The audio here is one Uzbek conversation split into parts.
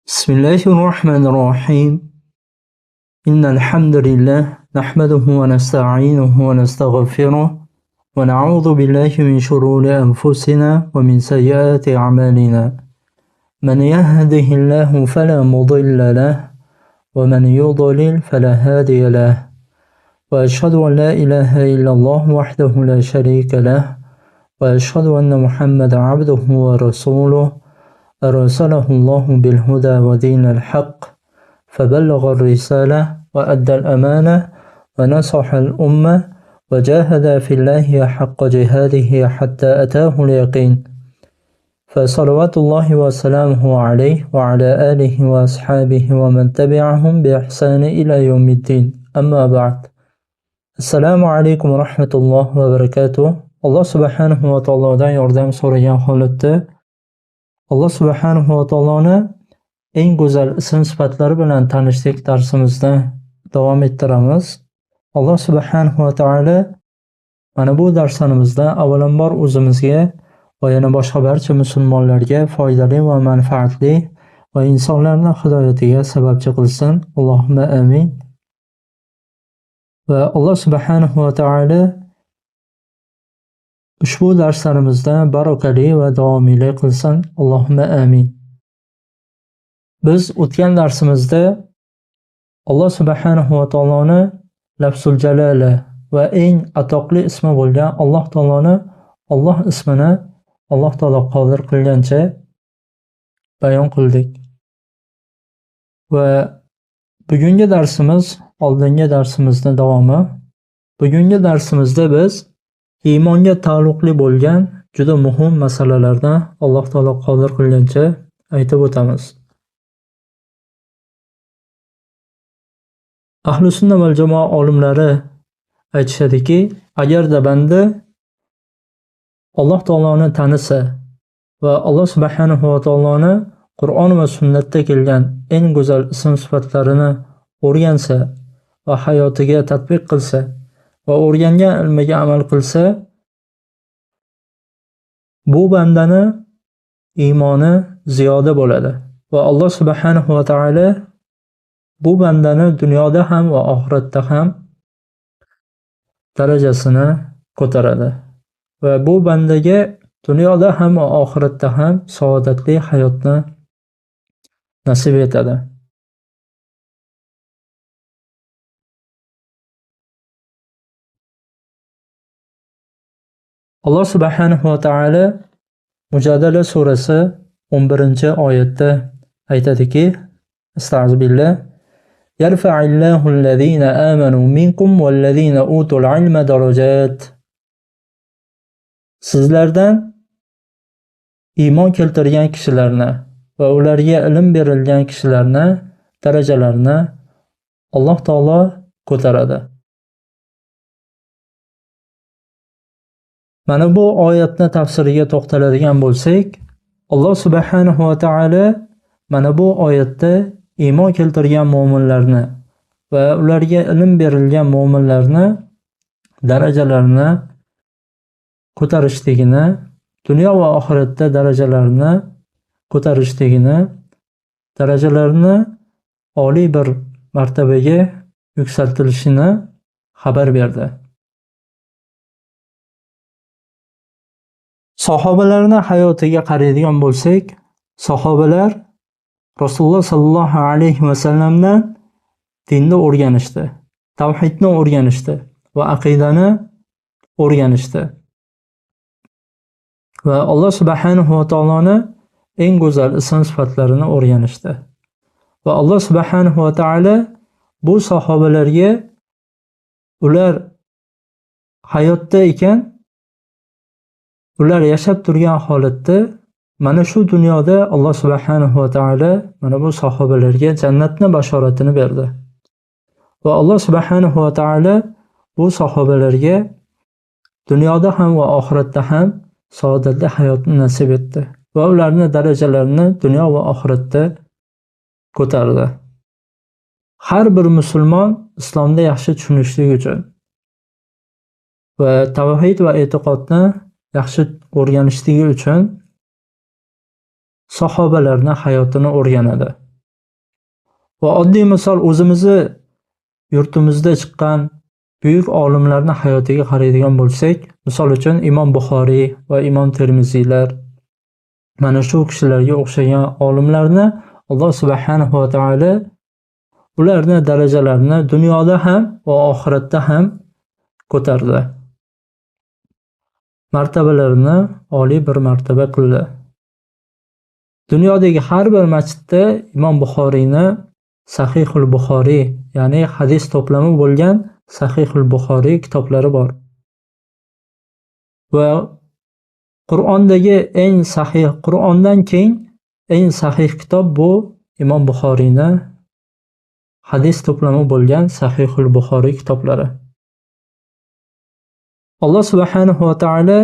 بسم الله الرحمن الرحيم إن الحمد لله نحمده ونستعينه ونستغفره ونعوذ بالله من شرور أنفسنا ومن سيئات أعمالنا من يهده الله فلا مضل له ومن يضلل فلا هادي له وأشهد أن لا إله إلا الله وحده لا شريك له وأشهد أن محمدا عبده ورسوله أرسله الله بالهدى ودين الحق فبلغ الرسالة وأدى الأمانة ونصح الأمة وجاهد في الله حق جهاده حتى أتاه اليقين فصلوات الله وسلامه عليه وعلى آله وأصحابه ومن تبعهم بإحسان إلى يوم الدين أما بعد السلام عليكم ورحمة الله وبركاته. الله سبحانه وتعالى yordam so'ragan holatda Alloh subhanahu va taoloni eng go'zal ism sifatlari bilan tanishlik darsimizda davom ettiramiz. Alloh subhanahu va taolo mana bu darslarimizda avvalambor o'zimizga va yana boshqa barcha musulmonlarga foydali va manfaatli va insonlarning hidoyatiga sababchi qilsin. Allohumma amin. Va Alloh subhanahu va taolo ushbu darslarimizda barakali va davomiyli qilsin. Allohumma amin. Biz o'tgan darsimizda Alloh subhanahu va taoloni lafzul jalala va eng atoqli ismi bo'lgan Alloh taoloni Alloh ismini Alloh taolo qodir qilgancha bayon qildik. Va bugungi darsimiz oldingi darsimizning davomi. Bugungi darsimizda biz iymonga taalluqli bo'lgan juda muhim masalalardan Alloh taolo qodir qilgancha aytib o'tamiz. Ahli sunna val jamoa olimlari aytishadiki, agarda banda Alloh taoloni tanisa va Alloh subhanahu va taoloni Qur'on va sunnatda kelgan eng go'zal ism sifatlarini o'rgansa va hayotiga tatbiq qilsa va o'rgangan ilmiga amal qilsa, bu bandani iymoni ziyoda bo'ladi va Alloh subhanahu va taolo bu bandani dunyoda ham va oxiratda ham darajasini ko'taradi va bu bandaga dunyoda ham va oxiratda ham saodatli hayotni nasib etadi. Alloh subhanahu va taolo Mujadala surasi 11-oyatda aytadiki, Astagfirullah, Yarfa'illahu allazina amanu minkum wallazina utul ilma darajat. Sizlardan iymon keltirgan kishilarni va ularga ilm berilgan kishilarni darajalarini Alloh taolo ko'taradi. Mana bu oyatni tafsiriga to'xtaladigan bo'lsak, Alloh subhanahu va taolo mana bu oyatda iymon keltirgan mu'minlarni va ularga ilm berilgan mu'minlarni darajalarini ko'tarishligini, dunyo va oxiratda darajalarini ko'tarishligini, darajalarini oliy bir martabaga yuksaltirishini xabar berdi. Sahobalarning hayotiga qaraydigan bo'lsak, sahobalar Rasululloh sallallohu alayhi va sallamdan dinni o'rganishdi, tavhidni o'rganishdi va aqidani o'rganishdi. Va Alloh subhanahu va taoloni eng go'zal ism sifatlarini o'rganishdi. Va Alloh subhanahu va taolo bu sahobalarga ular hayotda ekan, ular yashab turgan holatda mana shu dunyoda Alloh subhanahu va taolo mana bu sahobalarga jannatni bashoratini berdi. Va Alloh subhanahu va taolo bu sahobalarga dunyoda ham va oxiratda ham saodatli hayotni nasib etdi va ularning darajalarini dunyo va oxiratda ko'tardi. Har bir musulmon islomda yaxshi tushunishlik uchun va tavhid va e'tiqodni yaxshi o'rganishligi uchun sahobalarning hayotini o'rganadi. Va oddiy misol o'zimizni yurtimizda chiqqan buyuk olimlarning hayotiga qaraydigan bo'lsak, misol uchun Imom Buxoriy va Imom Termiziylar, mana shu kishilarga o'xshagan olimlarni Alloh subhanahu va taolo ularning darajalarini dunyoda ham va oxiratda ham ko'tardi. Martabalarini oliy bir martaba qildi. Dunyodagi har bir masjidda Imom Buxoriyni Sahihul Buxoriy, ya'ni hadis to'plami bo'lgan Sahihul Buxoriy kitoblari bor. Va Qur'ondan keyin eng sahih kitob bu Imom Buxoriyni hadis to'plami bo'lgan Sahihul Buxoriy kitoblari. Alloh subhanahu va taolo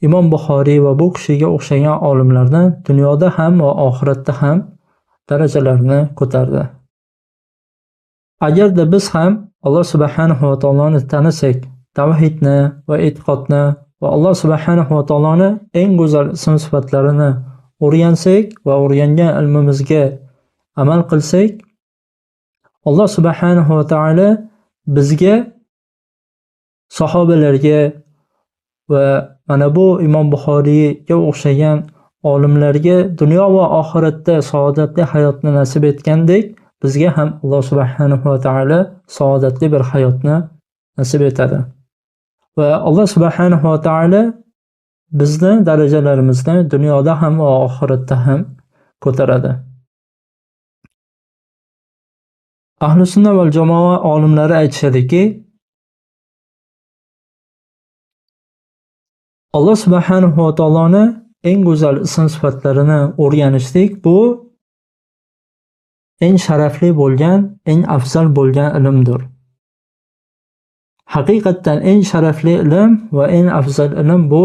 Imom Buxoriy va bu kishiga o'xshagan olimlarni dunyoda ham va oxiratda ham darajalarini ko'tardi. Agarda biz ham Alloh subhanahu va taoloni tanisak, tavhidni va e'tiqodni va Alloh subhanahu va taoloni eng go'zal ism sifatlarini o'rgansak va o'rgangan ilmimizga amal qilsak, Alloh subhanahu va taolo bizga sahobalarga va mana bu Imom Buxoriyga o'xshagan olimlarga dunyo va oxiratda saodatli hayotni nasib etgandek, bizga ham Alloh subhanahu va taolo saodatli bir hayotni nasib etadi. Va Alloh subhanahu va taolo bizni darajalarimizni dunyoda ham va oxiratda ham ko'taradi. Ahli sunna val jamoa olimlari aytishadiki, Alloh subhanahu va taoloni eng go'zal ism sifatlarini o'rganishlik bu eng sharafli bo'lgan, eng afzal bo'lgan ilmdir. Haqiqatan eng sharafli ilm va eng afzal ilm bu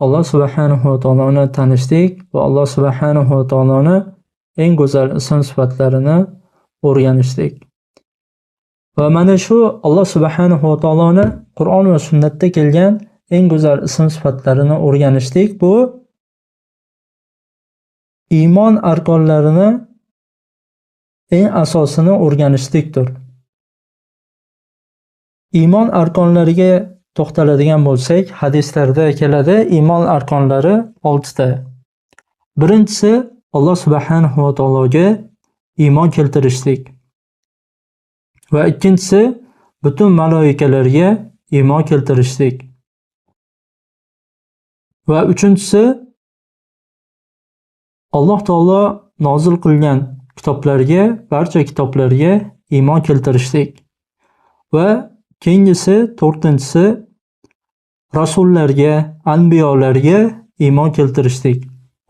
Alloh subhanahu va taoloni tanishlik va Alloh subhanahu va taoloni eng go'zal ism sifatlarini o'rganishlik. Va mana shu Alloh subhanahu va taoloni Qur'on va sunnatda kelgan eng go'zal ism sifatlarini o'rganishlik bu iymon arkonlarini eng asosini o'rganishlikdir. Iymon arkonlariga to'xtaladigan bo'lsak, hadislarda keladi, iymon arkonlari 6 ta. Birinchisi Alloh subhanahu va taologa iymon keltirishlik. Va ikkinchisi butun malaikalarga iymon keltirishlik. Va uchinchisi Alloh taolo nozil qilgan kitoblarga, barcha kitoblarga iymon keltirishlik. Va keyingisi, to'rtinchisi rasullarga, anbiyolarga iymon keltirishlik.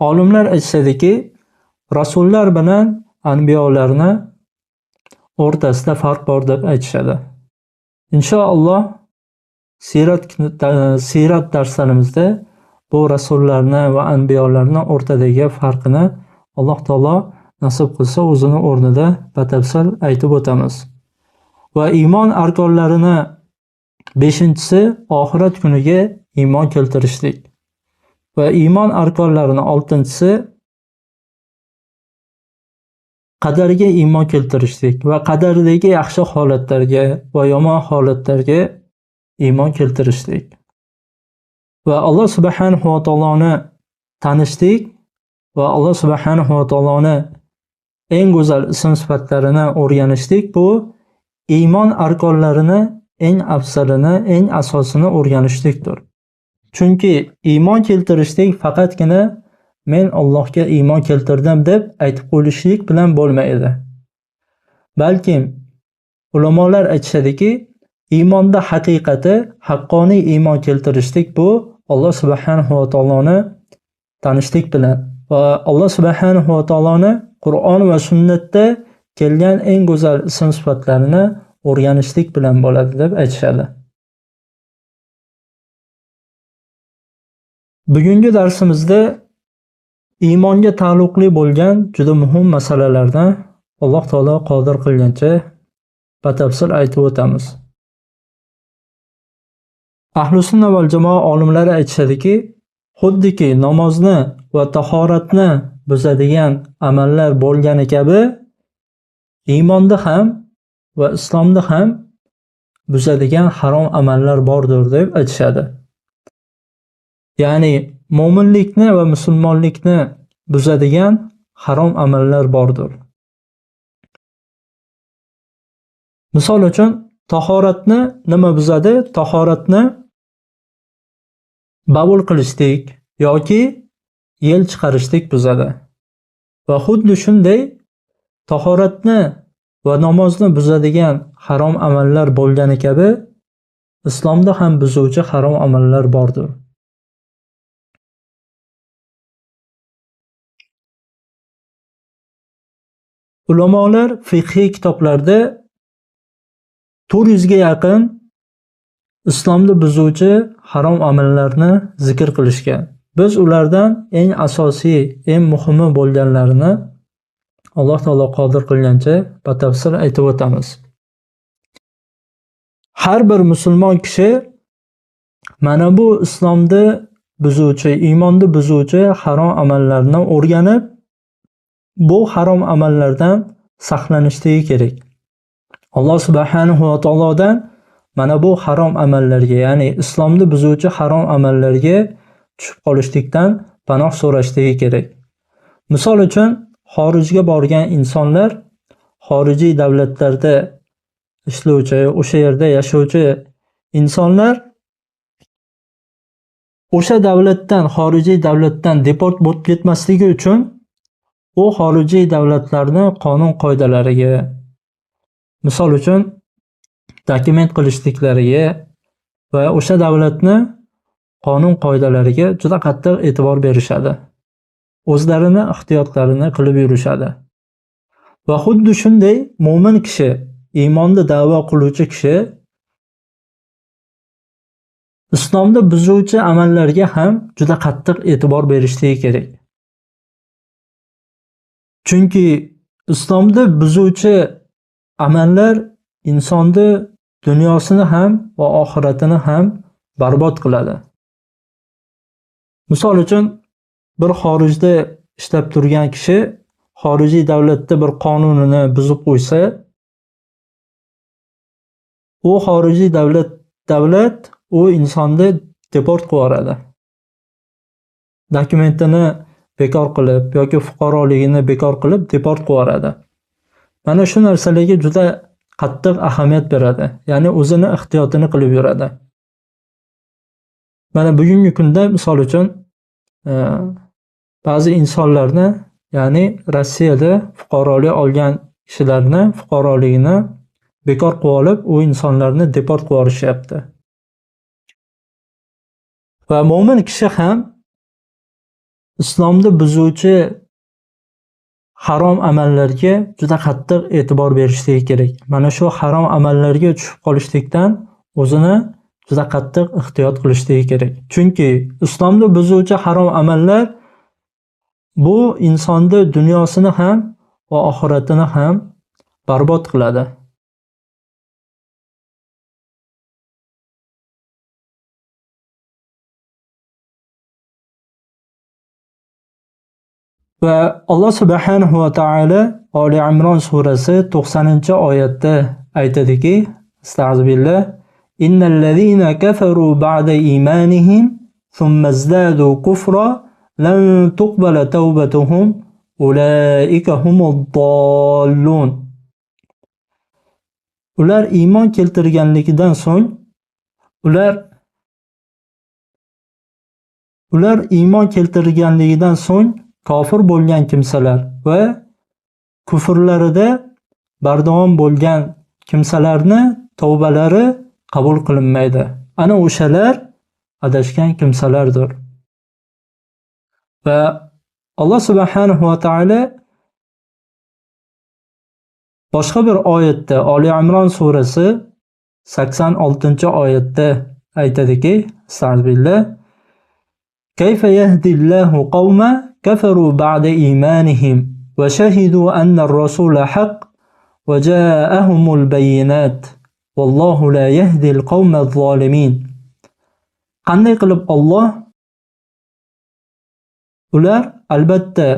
Olimlar aytishadiki, rasullar bilan anbiyolarni o'rtasida farq bor deb aytishadi. Inshaalloh sirat darslarimizda bu rasullarni va anbiyolarni o'rtadagi farqini Alloh taolo nasib qilsa o'zini o'rnida batafsil aytib o'tamiz. Va iymon arkonlarini 5-chisi oxirat kuniga iymon keltirishlik. Va iymon arkonlarini 6-chisi qadarga iymon keltirishlik va qadardagi yaxshi holatlarga va yomon holatlarga iymon keltirishlik. Va Alloh subhanahu va taoloni tanishlik va Alloh subhanahu va taoloni eng go'zal ism sifatlarini o'rganishlik bu iymon arkonlarini eng afzalini, eng asosini o'rganishlikdir. Chunki iymon keltirishlik faqatgina men Allohga iymon keltirdim deb aytib qo'yishlik bilan bo'lmaydi. Balki ulamolar aytishadiki, iymonda haqiqati, haqqoniy iymon keltirishlik bu Alloh subhanahu va taoloni tanishlik bilan va Alloh subhanahu va taoloni Qur'on va sunnatda kelgan eng go'zal ism sifatlarini o'rganishlik bilan bo'ladi deb aytishadi. Bugungi darsimizda iymonga taalluqli bo'lgan juda muhim masalalarni Alloh taolo qodir qilgancha batafsil aytib o'tamiz. Ahli sunna val jamoa olimlari aytishadiki, xuddiki namozni va tahoratni buzadigan amallar bo'lgani kabi iymonda ham va islomda ham buzadigan harom amallar bordir deb aytishadi. Ya'ni mo'minlikni va musulmonlikni buzadigan harom amallar bordir. Misol uchun tahoratni nima buzadi? Tahoratni bavul qilishlik yoki yel chiqarishlik buzadi. Va xuddi shunday tahoratni va namozni buzadigan harom amallar bo'lgani kabi islomda ham buzuvchi harom amallar bordir. Ulamolar fiqhiy kitoblarda 400 ga yaqin islomda buzuvchi harom amallarni zikr qilishgan. Biz ulardan eng asosiy, eng muhimi bo'lganlarini Alloh taolo qodir qilgancha batafsil aytib o'tamiz. Har bir musulmon kishi mana bu islomda buzuvchi, iymonda buzuvchi harom amallarni o'rganib, bu harom amallardan saqlanishligi kerak. Alloh subhanahu va taolodan mana bu harom amallarga, ya'ni islomda buzuvchi harom amallarga tushib qolishlikdan panoh so'rashligi kerak. Misol uchun, xorijga borgan insonlar, xorijiy davlatlarda ishlovchi, o'sha yerda yashovchi insonlar o'sha davlatdan, xorijiy davlatdan deport bo'lib ketmasligi uchun u xorijiy davlatlarning qonun qoidalariga, misol uchun dokument qilishliklariga va o'sha davlatni qonun qoidalariga juda qattiq e'tibor berishadi. O'zlarini ehtiyotlarini qilib yurishadi. Va xuddi shunday mo'min kishi, iymonda da'vo qiluvchi kishi islomda buzuvchi amallarga ham juda qattiq e'tibor berishligi kerak. Chunki islomda buzuvchi amallar insonni dunyosini ham va oxiratini ham barbod qiladi. Misol uchun, bir xorijda ishlab turgan kishi xorijiy davlatda bir qonunini buzib qo'ysa, u xorijiy davlat u insonni deport qilib yuboradi. Dokumentini bekor qilib yoki fuqaroligini bekor qilib deport qilib yuboradi. Mana shu narsalarga juda qattiq ahamiyat beradi. Ya'ni o'zini ehtiyotini qilib yuradi. Mana bugungi kunda misol uchun ba'zi insonlarni, ya'ni Rossiyada fuqarolik olgan kishilarni fuqaroligini bekor qilib olib, u insonlarni deport qilib yuborishyapti. Va mo'min kishi ham islomda buzuvchi harom amallarga juda qattiq e'tibor berishligi kerak. Mana shu harom amallarga tushib qolishlikdan o'zini juda qattiq ehtiyot qilishligi kerak. Chunki islomda buzuvchi harom amallar bu insonni dunyosini ham va oxiratini ham barbod qiladi. Va Alloh subhanahu va taolo Ali Imron surasi 90-oyatda aytadiki, Astagfirullah, innal ladzina kafaru ba'da imanihim thumma izdadu kufra lan tuqbala tawbatuhum ulaika humud dallun. Ular iymon keltirganligidan so'ng ular iymon keltirganligidan so'ng kofir bo'lgan kimsalar va kufrlarida bardavom bo'lgan kimsalarni tavbalari qabul qilinmaydi. Ana o'shalar adashgan kimsalardir. Va Alloh subhanahu va taolo boshqa bir oyatda, Ali Imron surasi 86-oyatda aytadiki, Astagfirullah, kayfa yahdillahu qawma kafaru ba'da imanihim va shahidu anna ar-rasula haqq va ja'ahumul bayyinat vallohu la yahdil qawmaz zolimin. Qanday qilib Alloh ular albatta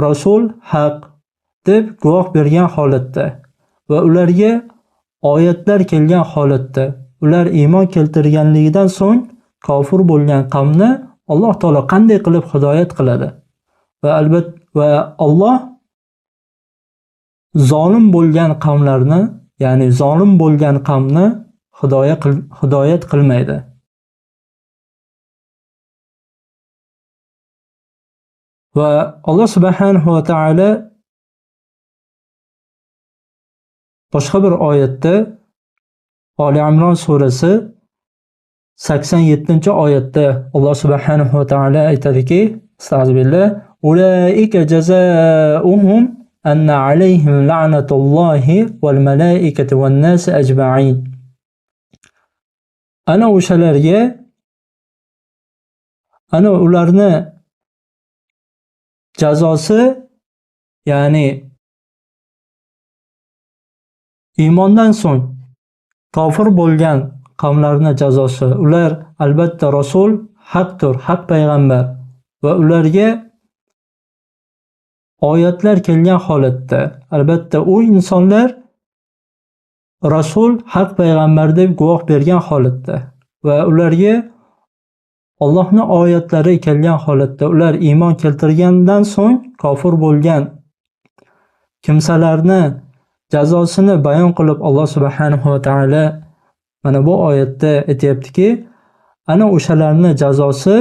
rasul haq deb guvoh bergan holatda, va ularga oyatlar kelgan holatda ular iymon keltirganligidan so'ng kofir bo'lgan qavmni Alloh taolo qanday qilib hidoyat qiladi? Va albatta Alloh zolim bo'lgan qavmlarni, ya'ni zolim bo'lgan qavmni hidoyat qilmaydi. Va Alloh subhanahu va taolo boshqa bir oyatda Ali Imron surasi 87-oyatda Alloh subhanahu va taolo aytadiki, astag'firullah, ulaika jazaohum anna alayhim la'natullohi val malaikati wan nas ajma'in. Ana o'shalarga, ana ularni jazosi, ya'ni iymondan so'ng kofir bo'lgan qavmlarning jazosi, ular albatta rasul haqdir, haq payg'ambar va ularga oyatlar kelgan holatda, albatta u insonlar rasul haq payg'ambar deb guvoh bergan holatda va ularga Allohning oyatlari kelgan holatda ular iymon keltirgandan so'ng kofir bo'lgan kimsalarni jazosini bayon qilib Alloh subhanahu va taolo mana bu oyatda aytayaptiki, ana o'shalarning jazosi,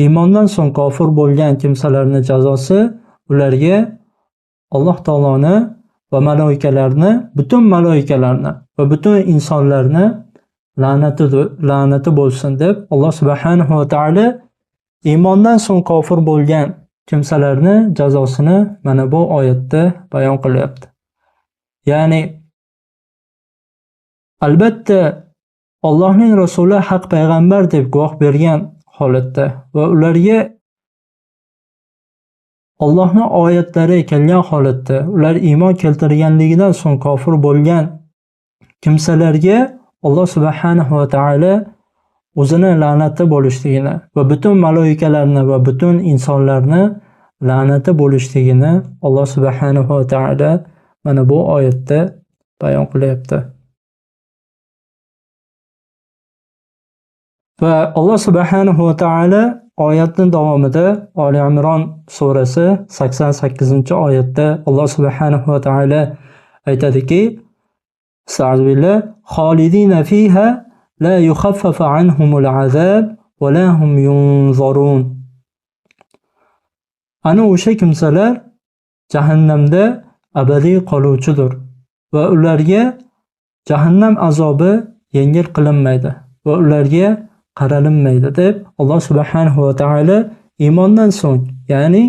iymondan so'ng kofir bo'lgan kimsalarning jazosi ularga Alloh taoloni va malaikalarni, butun malaikalarni va butun insonlarni la'nati bo'lsin deb Alloh subhanahu va taolo iymondan so'ng kofir bo'lgan kimsalarni jazosini mana bu oyatda bayon qilyapti. Ya'ni albatta Allohning rasuli haq payg'ambar deb guvoh bergan holatda va ularga Allohning oyatlari kelgan holatda ular iymon keltirganligidan so'ng kofir bo'lgan kimsalarga Alloh subhanahu va taolo o'zini la'nati bo'lishligini va butun malaikalarni va butun insonlarni la'nati bo'lishligini Alloh subhanahu va taolo mana bu oyatda bayon qilyapti. Va Alloh subhanahu va taolo oyatning davomida Ali Imron surasi 88-oyatda Alloh subhanahu va taolo aytadiki, astag'firullah, xolidina fiha la yukhaffafu anhumul azab va la hum yunzarun. Ana o'sha kimsalar jahannamda abadiy qoluvchidir va ularga jahannam azobi yengil qilinmaydi va ularga qaralinmaydi deb Alloh subhanahu va taolo iymondan so'ng, ya'ni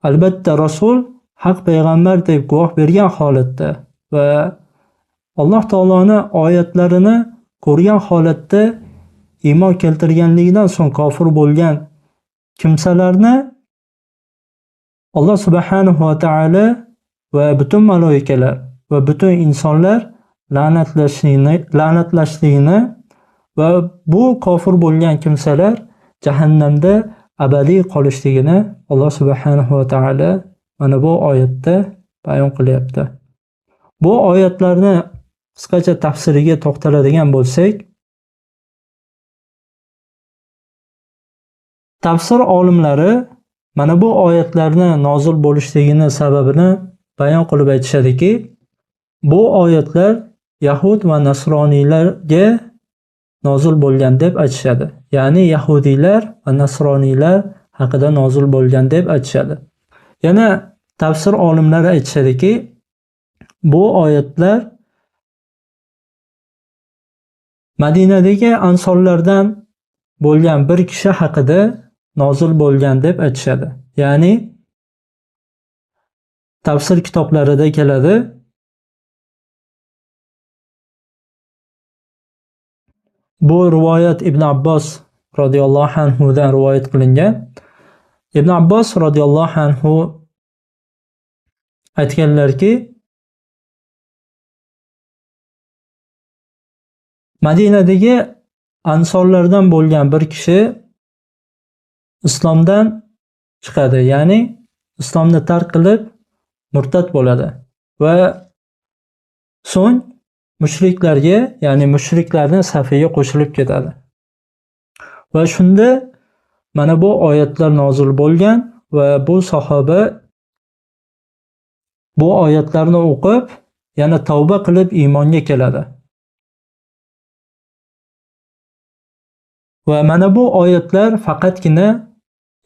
albatta rasul haq payg'ambar deb guvoh bergan holatda va Alloh taoloning oyatlarini ko'rgan holatda iymon keltirganligidan so'ng kofir bo'lgan kimsalarni Alloh subhanahu va taolo va butun malaikalar va butun insonlar la'natlashligini va bu kofir bo'lgan kimsalar jahannamda abadiy qolishligini Alloh subhanahu va taolo mana bu oyatda bayon qilyapti. Bu oyatlarni qisqacha tafsiriga to'xtaladigan bo'lsak, tafsir olimlari mana bu oyatlarni nozil bo'lishligini sababini bayon qilib aytishadiki, bu oyatlar Yahud va Nasroniylarga nozil bo'lgan deb aytishadi. Ya'ni Yahudiylar va Nasroniylar haqida nozil bo'lgan deb aytishadi. Yana tafsir olimlari aytishadiki, bu oyatlar Madinadagi ansorlardan bo'lgan bir kishi haqida nozil bo'lgan deb aytishadi. Ya'ni tafsir kitoblarida keladi. Bu rivoyat Ibn Abbos radhiyallohu anhu dan rivoyat qilingan. Ibn Abbos radhiyallohu anhu aytganlarki, Madinadagi ansorlardan bo'lgan bir kishi islomdan chiqadi, ya'ni islomni tark qilib murtad bo'ladi va so'ng mushriklarga, ya'ni mushriklarning safiga qo'shilib ketadi. Va shunda mana bu oyatlar nozil bo'lgan va bu sahoba bu oyatlarni o'qib, yana tavba qilib iymonga keladi. Va mana bu oyatlar faqatgina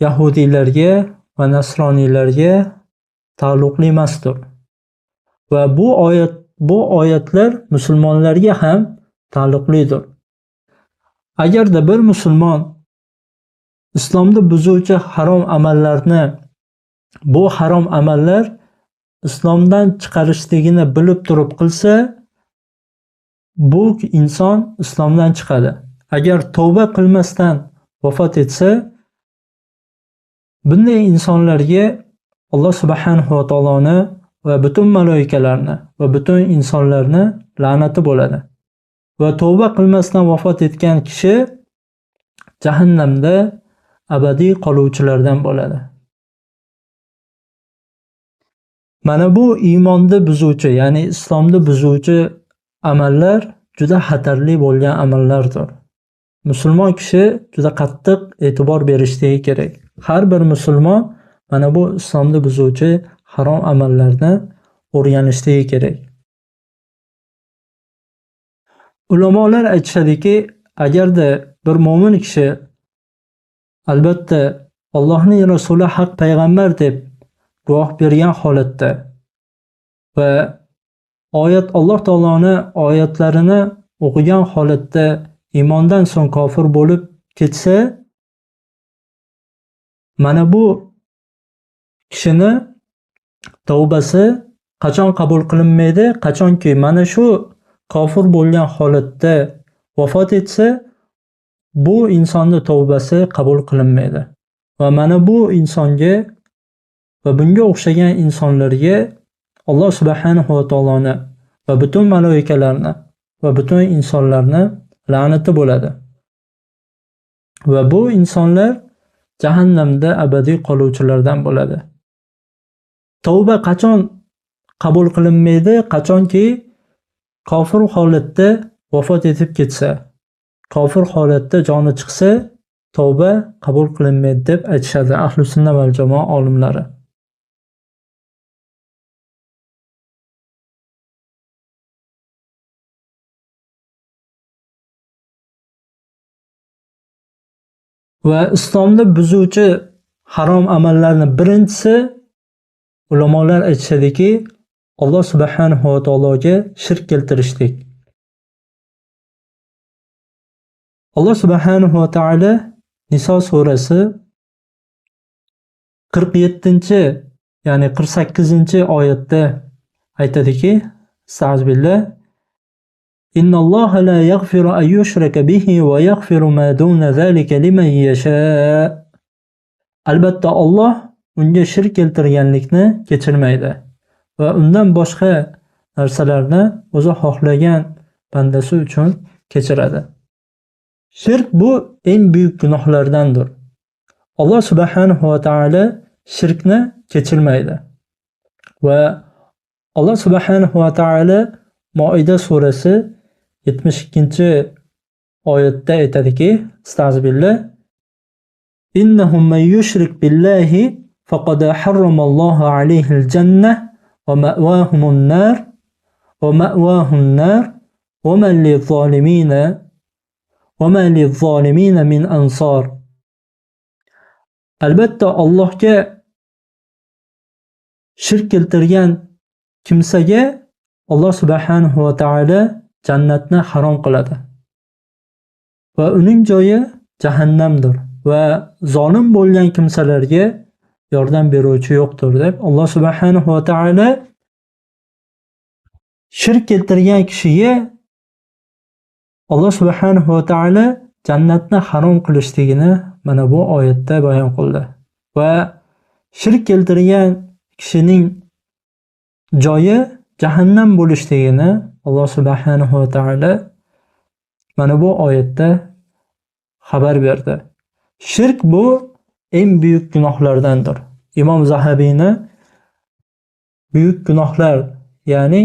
yahudiylarga va nasroniylarga taalluqli emasdir. Va bu oyatlar musulmonlarga ham taalluqlidir. Agarda bir musulmon islomni buzuvchi harom amallarni, bu harom amallar islomdan chiqarishligini bilib turib qilsa, bu inson islomdan chiqadi. Agar tavba qilmasdan vafot etsa, bunday insonlarga Alloh subhanahu va taoloni va butun malaikalarni va butun insonlarni la'nati bo'ladi. Va tavba qilmasdan vafot etgan kishi jahannamda abadiy qoluvchilardan bo'ladi. Mana bu iymonni buzuvchi, ya'ni islomni buzuvchi amallar juda xatarli bo'lgan amallardir. Musulmon kishi juda qattiq e'tibor berishligi kerak. Har bir musulmon mana bu islomni buzuvchi harom amallarni o'rganishligi kerak. Ulamolar aytishadiki, agarda bir mo'min kishi albatta Allohning rasuli haq payg'ambar deb guvoh bergan holatda va Alloh taoloning oyatlarini o'qigan holatda iymondan so'ng kofir bo'lib ketsa, mana bu kishini tavbasi qachon qabul qilinmaydi? Qachonki mana shu kofir bo'lgan holatda vafot etsa, bu insonning tavbasi qabul qilinmaydi. Va mana bu insonga va bunga o'xshagan insonlarga Alloh subhanahu va taoloni va butun malaikalarni va butun insonlarni la'nati bo'ladi. Va bu insonlar jahannamda abadiy qoluvchilardan bo'ladi. Tavba qachon qabul qilinmaydi? Qachonki kofir holatda vafot etib ketsa, kofir holatda joni chiqsa, tavba qabul qilinmaydi deb aytishadi ahli sunna val jamoa olimlari. Va islomni buzuvchi harom amallarning birinchisi ulamolar aytishadiki, Alloh subhanahu va taologa shirk keltirishlik. Alloh subhanahu va taolo Niso surasi 47, ya'ni 48-oyatda aytadiki, Estağfirullah. İnnalloha la yaghfiru an yushraka bihi va yaghfiru ma duna zalika liman yasha. Albatta Alloh unga shirk keltirganlikni kechirmaydi va undan boshqa narsalarni o'zi xohlagan bandasi uchun kechiradi. Shirk bu eng buyuk gunohlardandir. Alloh subhanahu va taolo shirkni kechirmaydi. Va Alloh subhanahu va taolo Moida surasi 72-oyatda aytadiki, Estağfirullah. İnnehu men yushrik billahi faqad harramallohu alayhil jannah ve ma'vahumun nar ve ma'vahun nar ve ma liz-zalimina min ansar. Albatta Allohga shirk keltirgan kimsaga Alloh subhanahu va taolo jannatni harom qiladi. Va uning joyi jahannamdir va zolim bo'lgan kimsalarga yordam beruvchi yo'qdir deb Alloh subhanahu va taolo shirk keltirgan kishiga Alloh subhanahu va taolo jannatni harom qilishligini mana bu oyatda bayon qildi. Va shirk keltirgan kishining joyi jahannam bo'lishligini Alloh subhanahu va taolo mana bu oyatda xabar berdi. Shirk bu eng buyuk gunohlardandir. Imom Zahabiyni buyuk gunohlar, ya'ni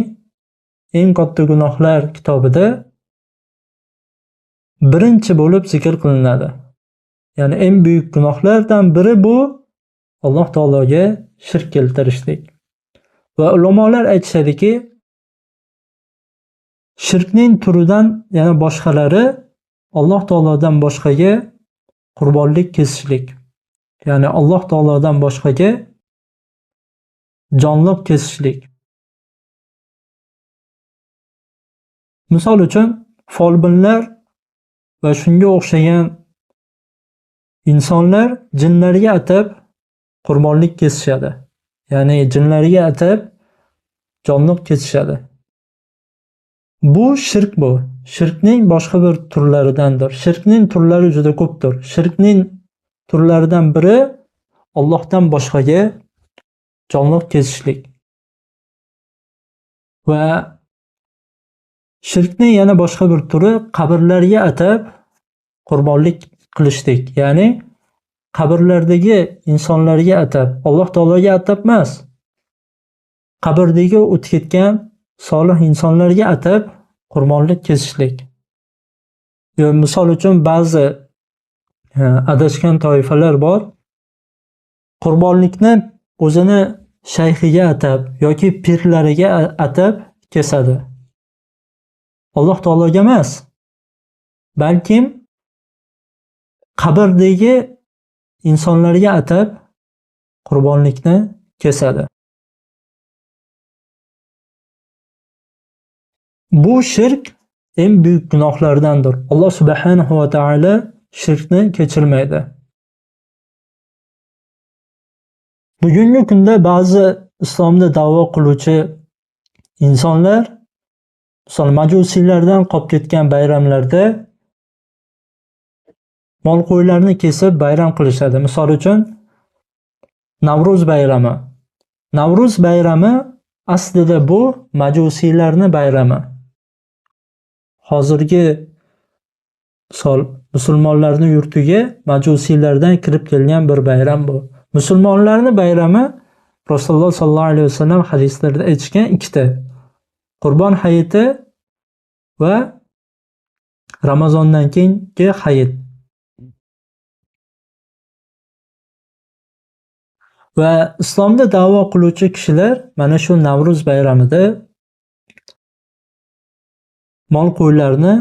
eng katta gunohlar kitobida birinchi bo'lib zikr qilinadi. Ya'ni eng buyuk gunohlardan biri bu Alloh taologa shirk keltirishlik. Va ulamolar aytishadiki, shirkning turidan yana boshqalari Alloh taolodan boshqaga qurbonlik kesishlik. Ya'ni Alloh taolodan boshqaga jonliq kesishlik. Misol uchun folbinlar va shunga o'xshagan insonlar jinlarga atab qurbonlik kesishadi. Ya'ni jinlarga atab jonliq kesishadi. Bu shirk bu. Shirkning boshqa bir turlaridandir. Shirkning turlari juda ko'pdir. Shirkning turlaridan biri Allohdan boshqaga jonliq kesishlik. Va shirkning yana boshqa bir turi qabrlarga atab qurbonlik qilishlik. Ya'ni qabrlardagi insonlarga atab, Alloh taologa atab emas. Qabrdagi o'tib ketgan solih insonlarga atab qurbonlik kesishlik. Misol uchun ba'zi adashgan toifalar bor. Qurbonlikni o'zini shayxiga atab yoki pirlariga atab kesadi. Alloh taologa emas, balkim qabrdagi insonlarga atab qurbonlikni kesadi. Bu shirk eng buyuk gunohlardandir. Alloh subhanahu va taolo shirkni kechirmaydi. Bugungi kunda ba'zi islomda da'vo qiluvchi insonlar misol majusiylardan qolib ketgan bayramlarda mol qo'ylarni kesib bayram qilishadi. Misol uchun Navruz bayrami. Navruz bayrami aslida bu majusiylarni bayrami. Hozirgi musulmonlarning yurtiga majusiylardan kirib kelgan bir bayram bu. Musulmonlarning bayrami Rasululloh sallallohu alayhi vasallam hadislarda aytgan ikkita. Qurbon hayiti va Ramazondan keyingi hayit. Va islomda da'vo qiluvchi kishilar mana shu Navruz bayramida mol qo'ylarni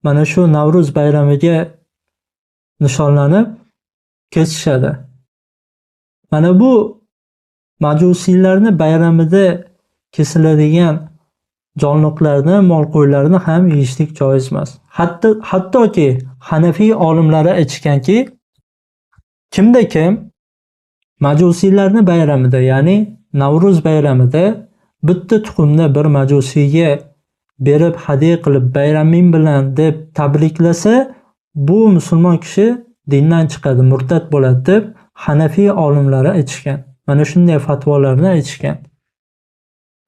mana shu Navruz bayramiga nishonlanib kesishadi. Mana bu majusiylarni bayramida kesiladigan jonliqlarni, mol qo'ylarni ham yeyishlik joiz emas. Hattoki Hanafiy olimlari aytganki, kimda kim majusiylarni bayramida, ya'ni Navruz bayramida bitta tuxumni bir majusiyga berib hadiya qilib bayraming bilan deb tabriklasa, bu musulmon kishi dindan chiqadi, murtad bo'ladi deb Hanafiy olimlari aytishgan. Mana shunday fatvolarni aytishgan.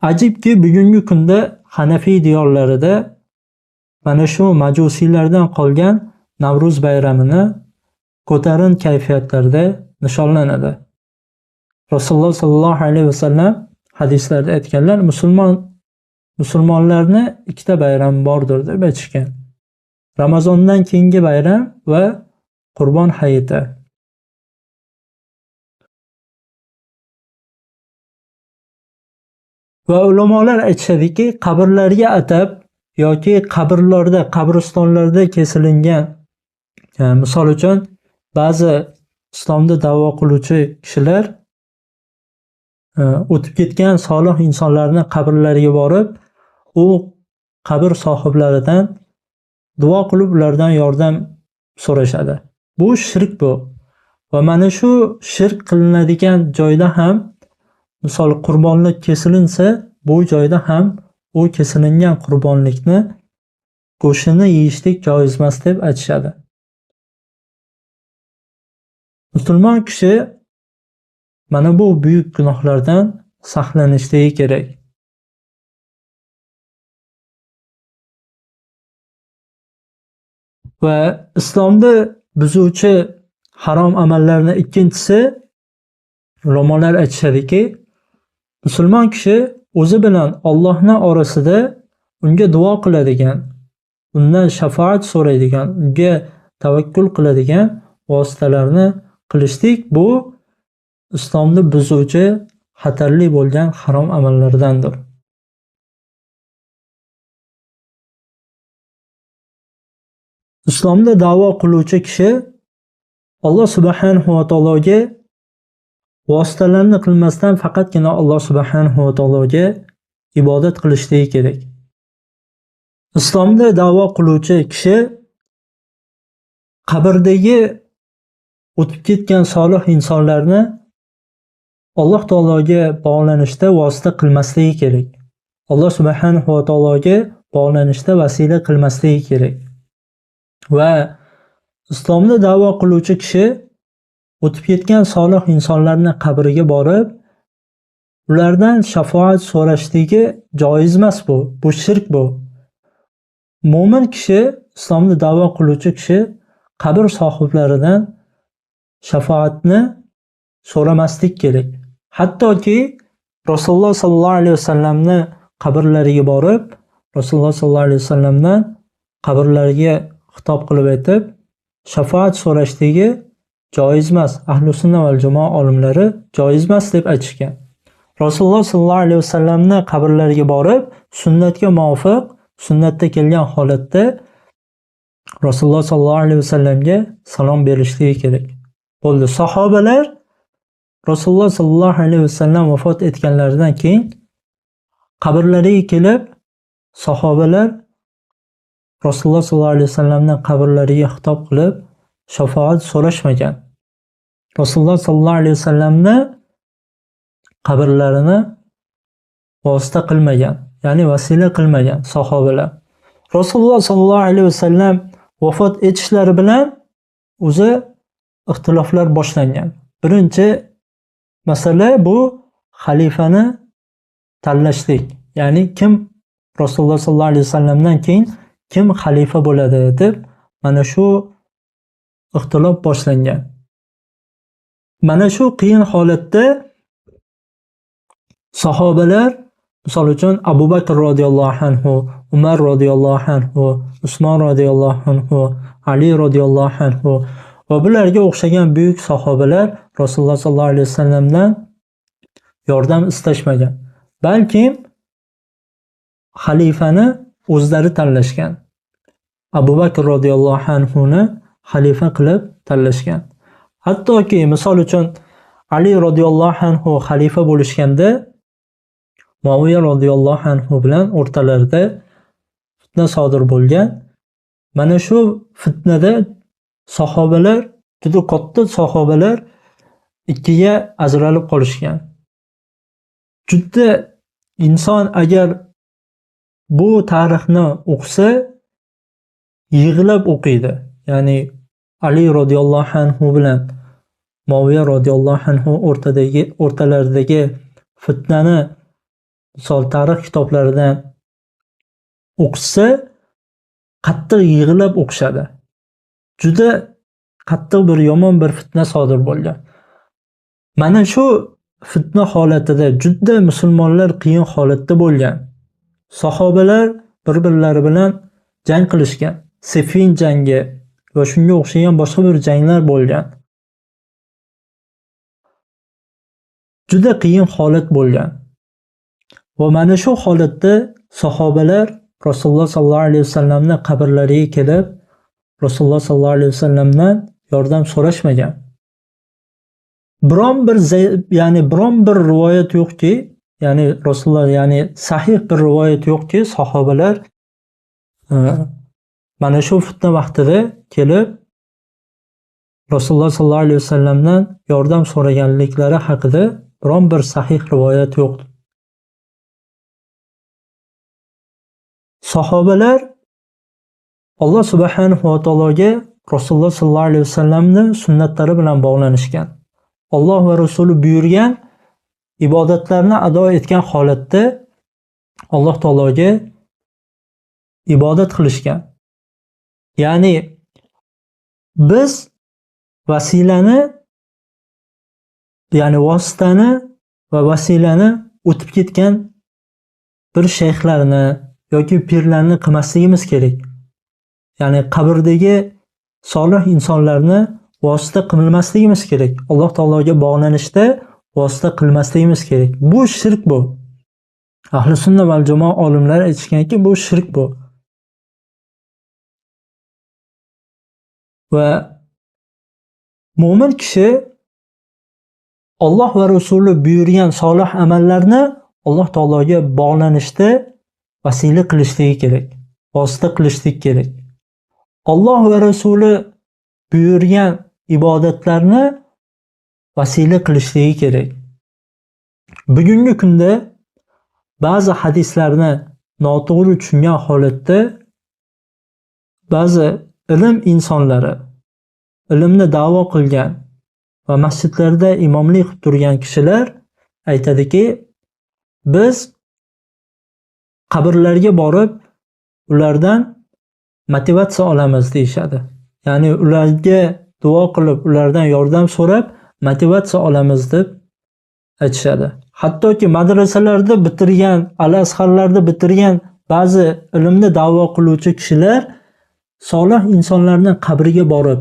Ajibki bugungi kunda Hanafiy diyorlarida mana shu majusiylardan qolgan Navruz bayramini ko'tarin kayfiyatlarda nishonlanadi. Rasululloh sallallohu alayhi vasallam hadislarda aytganlar, musulmonlarni ikkita bayram bordir deb aytishgan. Ramazondan keyingi bayram va Qurbon hayiti. Va ulamolar aytishadiki, qabrlarga atab yoki qabrlarda, qabristonlarda kesilingan, misol uchun ba'zi islomda da'vo qiluvchi kishilar o'tib ketgan solih insonlarning qabrlariga borib, u qabr sohiblaridan duo qilib ulardan yordam so'rashadi. Bu shirk bu. Va mana shu shirk qilinadigan joyda ham misol qurbonlik kesilinsa, bu joyda ham u kesilingan qurbonlikni go'shtini yeyishlik joiz emas deb aytishadi. Musulmon kishi mana bu buyuk gunohlardan saqlanishligi kerak. Va islomda buzuvchi harom amallarning ikkinchisi ulamolar aytishadiki, musulmon kishi o'zi bilan Allohning orasida unga duo qiladigan, undan shafaat so'raydigan, unga tavakkul qiladigan vositalarni qilishlik bu islomni buzuvchi xatarli bo'lgan harom amallardandir. Islomda da'vo qiluvchi kishi Alloh subhanahu va taologa vositalarni qilmasdan faqatgina Alloh subhanahu va taologa ibodat qilishligi kerak. Islomda da'vo qiluvchi kishi qabrdagi o'tib ketgan solih insonlarni Alloh taologa bog'lanishda vosita qilmasligi kerak. Alloh subhanahu va taologa bog'lanishda vasila qilmasligi kerak. Va islomda da'vo qiluvchi kishi o'tib ketgan solih insonlarning qabriga borib, ulardan shafaat so'rashligi joiz emas bu. Bu shirk bu. Mo'min kishi, islomda da'vo qiluvchi kishi qabr sohiblaridan shafaatni so'ramaslik kerak. Hattoki Rasululloh sallallohu alayhi vasallamni qabrlariga borib, Rasululloh sallallohu alayhi vasallamdan qabrlariga xitob qilib aytib, shafaat so'rashligi joiz emas. Ahli sunna val jamoa olimlari joiz emas deb aytishgan. Rasululloh sallallohu alayhi vasallamni qabrlariga borib, sunnatga muvofiq, sunnatda kelgan holatda Rasululloh sallallohu alayhi vasallamga salom berishligi kerak. Bo'ldi. Sahobalar Rasululloh sallallohu alayhi vasallam vafot etganlaridan keyin qabrlariga kelib, sahobalar Rasululloh sallallohu alayhi vasallamning qabrlariga xitob qilib shafaat so'rashmagan. Rasululloh sallallohu alayhi vasallamni qabrlarini vosita qilmagan, ya'ni vasila qilmagan sahobalar. Rasululloh sallallohu alayhi vasallam vafot etishlari bilan o'zi ixtiloflar boshlangan. Birinchi masala bu xalifani tanlashlik. Ya'ni kim Rasululloh sallallohu alayhi vasallamdan keyin kim xalifa bo'ladi deb mana shu ixtilof boshlangan. Mana shu qiyin holatda sahobalar, misol uchun Abu Bakr radhiyallohu anhu, Umar radhiyallohu anhu, Usmon radhiyallohu anhu, Ali radhiyallohu anhu va bularga o'xshagan buyuk sahobalar Rasululloh sallallohu alayhi vasallamdan yordam istashmagan. Balkim xalifani o'zlari tanlashgan. Abu Bakr radhiyallohu anhu ni xalifa qilib tanlashgan. Hattoki misol uchun Ali radhiyallohu anhu xalifa bo'lishganda Muaviya radhiyallohu anhu bilan o'rtalarida fitna sodir bo'lgan. Mana shu fitnada sahobalar, juda katta sahobalar ikkiga ajralib qolishgan. Juda inson agar bu tarixni o'qisa yig'lab o'qiydi. Ya'ni Ali radhiyallohu anhu bilan Muaviya radhiyallohu anhu o'rtalaridagi fitnani misol tarix kitoblaridan o'qisa qattiq yig'lab o'qishadi. Juda qattiq bir yomon bir fitna sodir bo'lgan. Mana shu fitna holatida juda musulmonlar qiyin holatda bo'lgan. Sahobalar bir-birlari bilan jang qilishgan. Siffin jangi va shunga o'xshagan boshqa bir janglar bo'lgan. Juda qiyin holat bo'lgan. Va mana shu holatda sahobalar Rasululloh sallallohu alayhi vasallamning qabrlariga kelib, Rasululloh sallallohu alayhi vasallamdan yordam so'rashmagan. Biron bir rivoyat yo'qki, ya'ni Rasululloh, ya'ni sahih bir rivoyat yo'qki, sahobalar mana shu fitna vaqtida kelib Rasululloh sallallohu alayhi vasallamdan yordam so'raganliklari haqida biron bir sahih rivoyat yo'q. Sahobalar Alloh subhanahu va taologa Rasululloh sallallohu alayhi vasallamning sunnatlari bilan bog'lanishgan. Alloh va Rasuli buyurgan ibodatlarni ado etgan holatda Alloh taologa ibodat qilishgan. Ya'ni biz vasilani, ya'ni vositani va vasilani o'tib ketgan bir shayxlarni yoki pirlarni qilmasligimiz kerak. Ya'ni qabrdagi solih insonlarni vosita qilmasligimiz kerak. Alloh taologa bog'lanishda vosita qilmasligimiz kerak. Bu shirk bu. Ahli sunna val jamoa olimlari aytishganki, bu shirk bu. Va mo'min kishi Alloh va Rasuli buyurgan solih amallarni Alloh taologa bog'lanishda vasila qilishligi kerak. Vosita qilishlik kerak. Alloh va Rasuli buyurgan ibodatlarni vasila qilishligi kerak. Bugungi kunda ba'zi hadislarni noto'g'ri tushungan holatda ba'zi ilm insonlari, ilmni da'vo qilgan va masjidlarda imomlik qilib turgan kishilar aytadiki, biz qabrlarga borib ulardan motivatsiya olamiz deyshadi. Ya'ni ularga duo qilib, ulardan yordam so'rab motivatsiya olamiz deb aytishadi. Hattoki madrasalarda bitirgan, al-azharlarda bitirgan ba'zi ilmni da'vo qiluvchi kishilar solih insonlarning qabriga borib,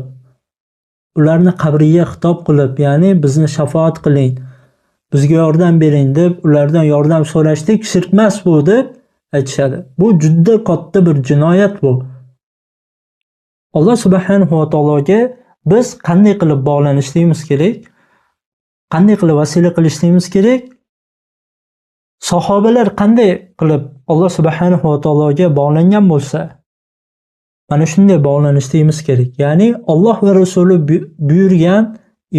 ularni qabriga xitob qilib, ya'ni bizni shafaat qiling, bizga yordam bering deb ulardan yordam so'rashlik shirk emas bu deb aytishadi. Bu juda katta bir jinoyat bu. Alloh subhanahu va taologa biz qanday qilib bog'lanishligimiz kerak? Qanday qilib vasila qilishligimiz kerak? Sahobalar qanday qilib Alloh subhanahu va taologa bog'langan bo'lsa, mana shunday bog'lanishligimiz kerak. Ya'ni Alloh va Rasuli buyurgan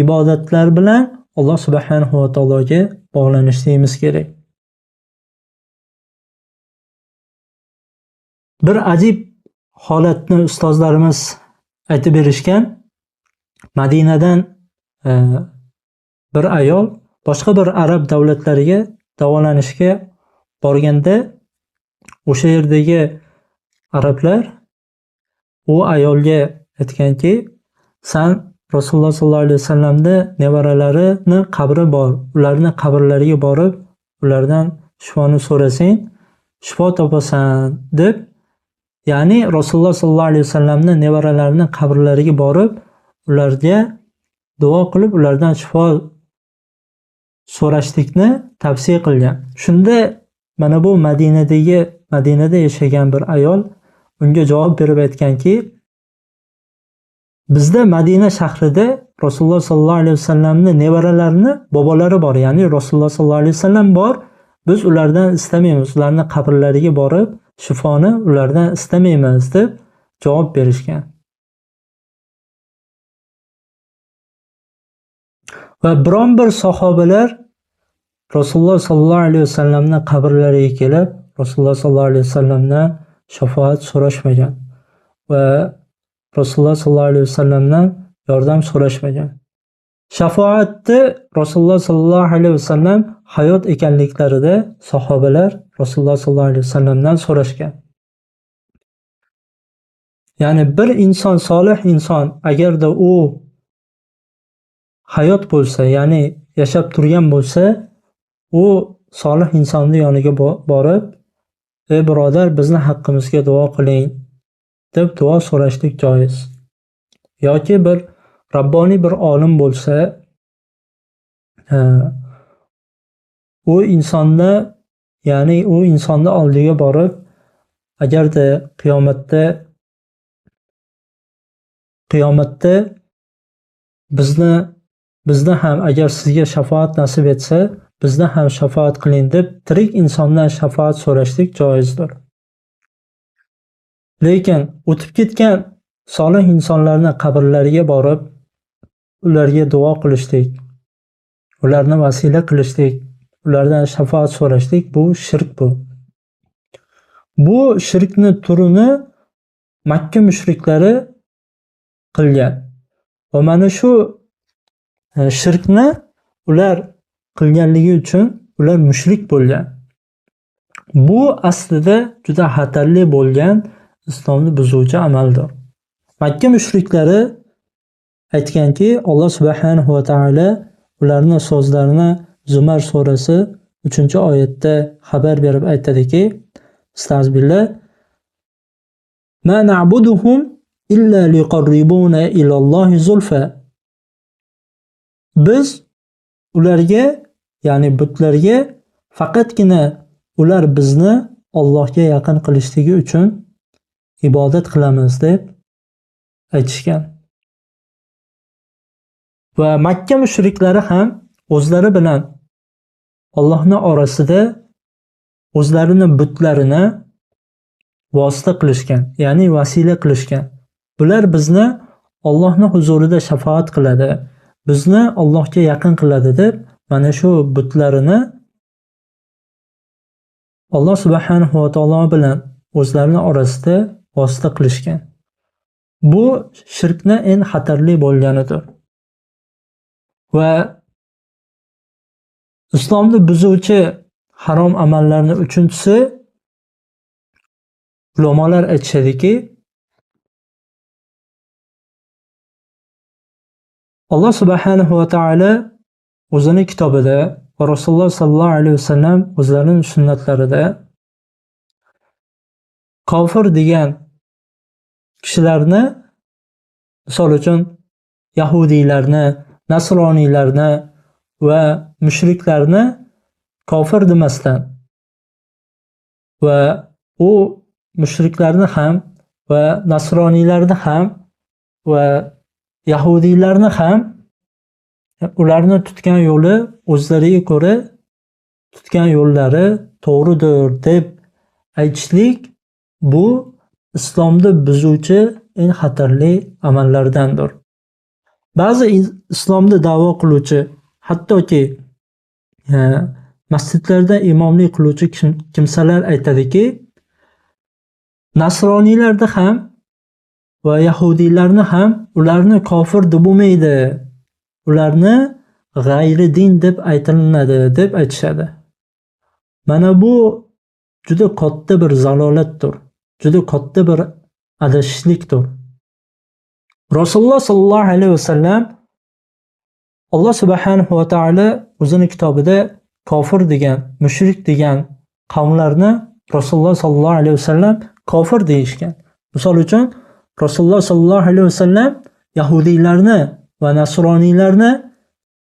ibodatlar bilan Alloh subhanahu va taologa bog'lanishligimiz kerak. Bir ajib holatni ustozlarimiz aytib berishgan. Madinadan bir ayol boshqa bir arab davlatlariga davolanishga borganda o'sha yerdagi arablar u ayolga aytganki, sen Rasululloh sollallohu alayhi vasallamda nevaralarini qabri bor, ularni qabrlariga borib, ulardan shifoni so'rasang, shifo topasan deb, ya'ni Rasululloh sollallohu alayhi vasallamni nevaralarini qabrlariga borib, ularga duo qilib, ulardan shifo so'rashlikni tavsiya qilgan. Shunda mana bu Madinada yashagan bir ayol unga javob berib aytganki, bizda Madina shahrida Rasululloh sollallohu alayhi vasallamni nevaralarini bobolari bor, ya'ni Rasululloh sollallohu alayhi vasallam bor. Biz ulardan istamaymiz, ularni qabrlariga borib shifoni ulardan istamaymiz deb javob berishgan. Va biron bir sahobalar Rasululloh sollallohu alayhi vasallamning qabrlariga kelib, Rasululloh sollallohu alayhi vasallamdan shafaat so'rashmagan va Rasululloh sollallohu alayhi vasallamdan yordam so'rashmagan. Shafaatni Rasululloh sollallohu alayhi vasallam hayot ekanliklarida sahobalar Rasululloh sollallohu alayhi vasallamdan so'rashgan. Ya'ni bir inson, solih inson agarda u hayot bo'lsa, ya'ni yashab turgan bo'lsa, u solih insonning yoniga borib, ey birodar, bizni haqqimizga duo qiling deb duo so'rashlik joiz. Yoki bir rabboniy bir olim bo'lsa, u insonni, ya'ni u insonni oldiga borib, agarda qiyomatda bizni ham agar sizga shafaat nasib etsa, bizni ham shafaat qiling deb tirik insondan shafaat so'rashlik joizdir. Lekin o'tib ketgan solih insonlarning qabrlariga borib, ularga duo qilishlik, ularni vasila qilishlik, ulardan shafaat so'rashlik bu shirk bu. Bu shirkni turini Makka mushriklari qilgan. Va mana shu shirkni ular qilganligi uchun ular mushrik bo'lgan. Bu aslida juda xatarli bo'lgan islomni buzuvchi amaldir. Makka mushriklari aytganki, Alloh subhanahu va taolo ularning so'zlarini Zumar surasi 3-oyatda xabar berib aytadiki, Astagfirullah, ma na'buduhum illa liqarribuna ilallohi zulfa. Biz ularga, ya'ni butlarga faqatgina ular bizni Allohga yaqin qilishligi uchun ibodat qilamiz deb aytishgan. Va Makka mushriklari ham o'zlari bilan Allohning orasida o'zlarini butlarini vosita qilishgan, ya'ni vasila qilishgan. Bular bizni Allohning huzurida shafaat qiladi, bizni Allohga yaqin qiladi deb mana shu butlarini Alloh subhanahu va taolo bilan o'zlarining orasida vosita qilishgan. Bu shirkni eng xatarli bo'lganidir. Va islomni buzuvchi harom amallarning uchinchisi, ulamolar aytishadiki, Alloh subhanahu va taolo o'zining kitobida va Rasululloh sallallohu alayhi vasallam o'zlarining sunnatlarida kofir degan kishilarni, misol uchun yahudiylarni, nasroniylarni va mushriklarni kofir demasdan va u mushriklarni ham va nasroniylarni ham va yahudiylarni ham ularni tutgan yo'li o'zlariga ko'ra tutgan yo'llari to'g'ridir deb aytishlik, bu islomni buzuvchi eng xatarli amallardandir. Ba'zi islomni da'vo qiluvchi, hattoki masjidlarda imomlik qiluvchi kimsalar aytadiki, nasroniylarni ham va yahudiylarni ham ularni kofir deb bo'lmaydi, ularni g'ayri din deb aytilinadi deb aytishadi. Mana bu juda katta bir zalolatdir, juda katta bir adashishlikdir. Rasululloh sallallohu alayhi vasallam, Alloh subhanahu va taolo o'zining kitobida kofir degan, mushrik degan qavmlarni Rasululloh sallallohu alayhi vasallam kofir deyishgan. Misol uchun Rasululloh sallallohu alayhi vasallam yahudiylarni va nasroniylarni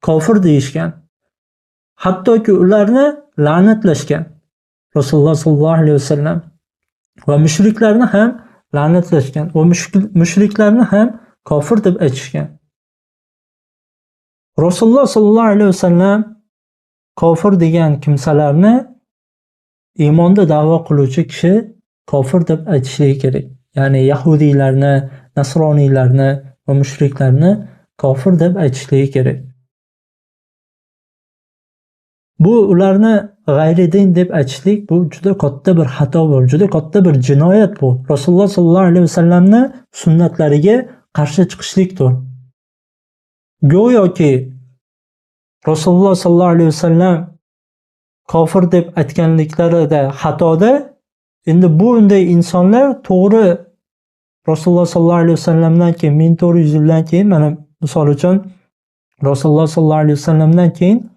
kofir deyishgan. Hattoki ularni la'natlashgan. Rasululloh sallallohu alayhi vasallam va mushriklarni ham la'natlashgan va mushriklarni ham kofir deb aytishgan. Rasululloh sallallohu alayhi vasallam kofir degan kimsalarni iymonda da'vo qiluvchi kishi kofir deb aytishligi kerak. Ya'ni yahudiylarni, nasroniylarni va mushriklarni kofir deb aytishligi kerak. Bu ularni g'ayri din deb aytishlik, bu juda katta bir xato bu, juda katta bir jinoyat bu. Rasululloh sallallohu alayhi vasallamning sunnatlariga qarshi chiqishlikdir. Go'yoki Rasululloh sallallohu alayhi vasallam kofir deb aytganliklarida xatoda, endi bunday insonlar to'g'ri Rasululloh sallallohu alayhi vasallamdan keyin 1400 yildan keyin, mana misol uchun Rasululloh sallallohu alayhi vasallamdan keyin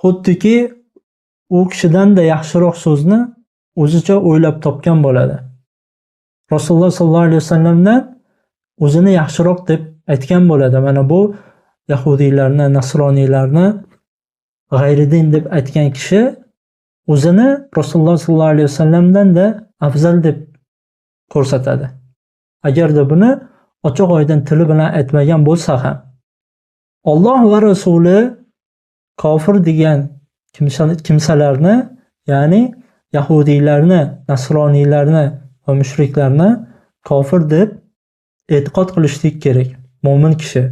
xuddiki u kishidan da yaxshiroq so'zni o'zicha o'ylab topgan bo'ladi. Rasululloh sallallohu alayhi vasallamdan o'zini yaxshiroq deb aytgan bo'ladi. Mana bu yahudiylarni, nasroniylarni g'ayridin deb aytgan kishi o'zini Rasululloh sallallohu alayhi vasallamdan da afzal deb ko'rsatadi. Agarda buni ochiq oydin tili bilan aytmagan bo'lsa ham, Alloh va Rasuli kofir degan kimsalarni, ya'ni yahudiylarni, nasroniylarni va mushriklarni kofir deb e'tiqod qilishlik kerak mo'min kishi.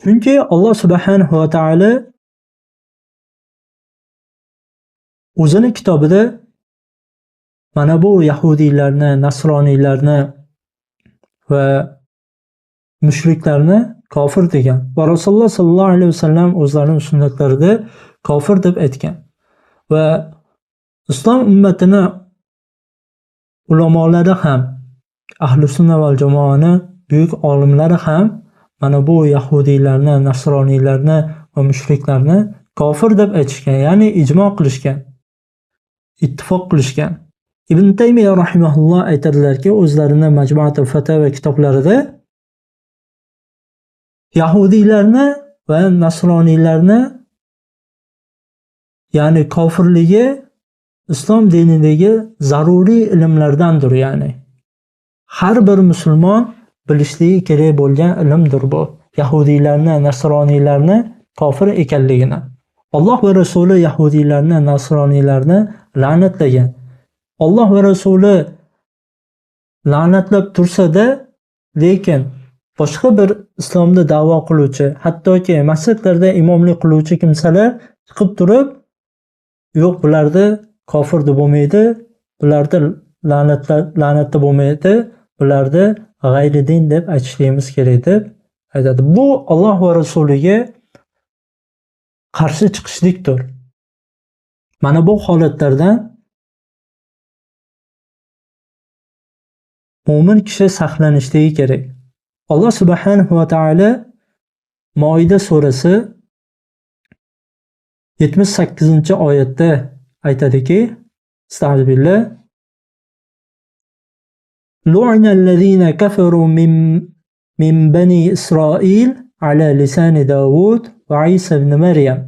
Chunki Alloh subhanahu va taolo o'zining kitobida mana bu yahudiylarni, nasroniylarni va mushriklarni kofir degan va Rasululloh sallallohu alayhi vasallam o'zlarining sunnatlarida kofir deb aytgan. Va islom ummatini ulamolari ham, ahli sunna va jamoani buyuk olimlari ham mana bu yahudiylarni, nasroniylarni va mushriklarni kofir deb aytishgan, ya'ni ijmo qilishgan, ittifoq qilishgan. Ibn Taymiya rahimahulloh aytadilarki, o'zlarining Majmuatul Fatawa kitoblarida yahudiylarni va nasroniylarni, ya'ni kofirligi islom dinidagi zaruriy ilmlardandir, ya'ni har bir musulmon bilishligi kerak bo'lgan ilmdir bu. Yahudiylarni, nasroniylarni kofir ekanligini. Alloh va Rasuli yahudiylarni, nasroniylarni la'natlagan. Alloh va Rasuli la'natlab tursa-da, lekin boshqa bir islomda da'vo qiluvchi, hattoki masjidlarda imomlik qiluvchi kimsalar chiqib turib, yo'q, bularni kofir deb bo'lmaydi, bularni la'natda bo'lmaydi, bularni g'ayri din deb aytishimiz kerak deb aytadi. Bu Alloh va Rasuliga qarshi chiqishlikdir. Mana bu holatlardan mo'min kishi saqlanishligi kerak. Alloh subhanahu va taolo Moida surasi 78-oyatda aytadiki, Estağfirullah. Lu'ina allazina kafaru min bani Isroil ala lisani Davud va Isa ibn Maryam.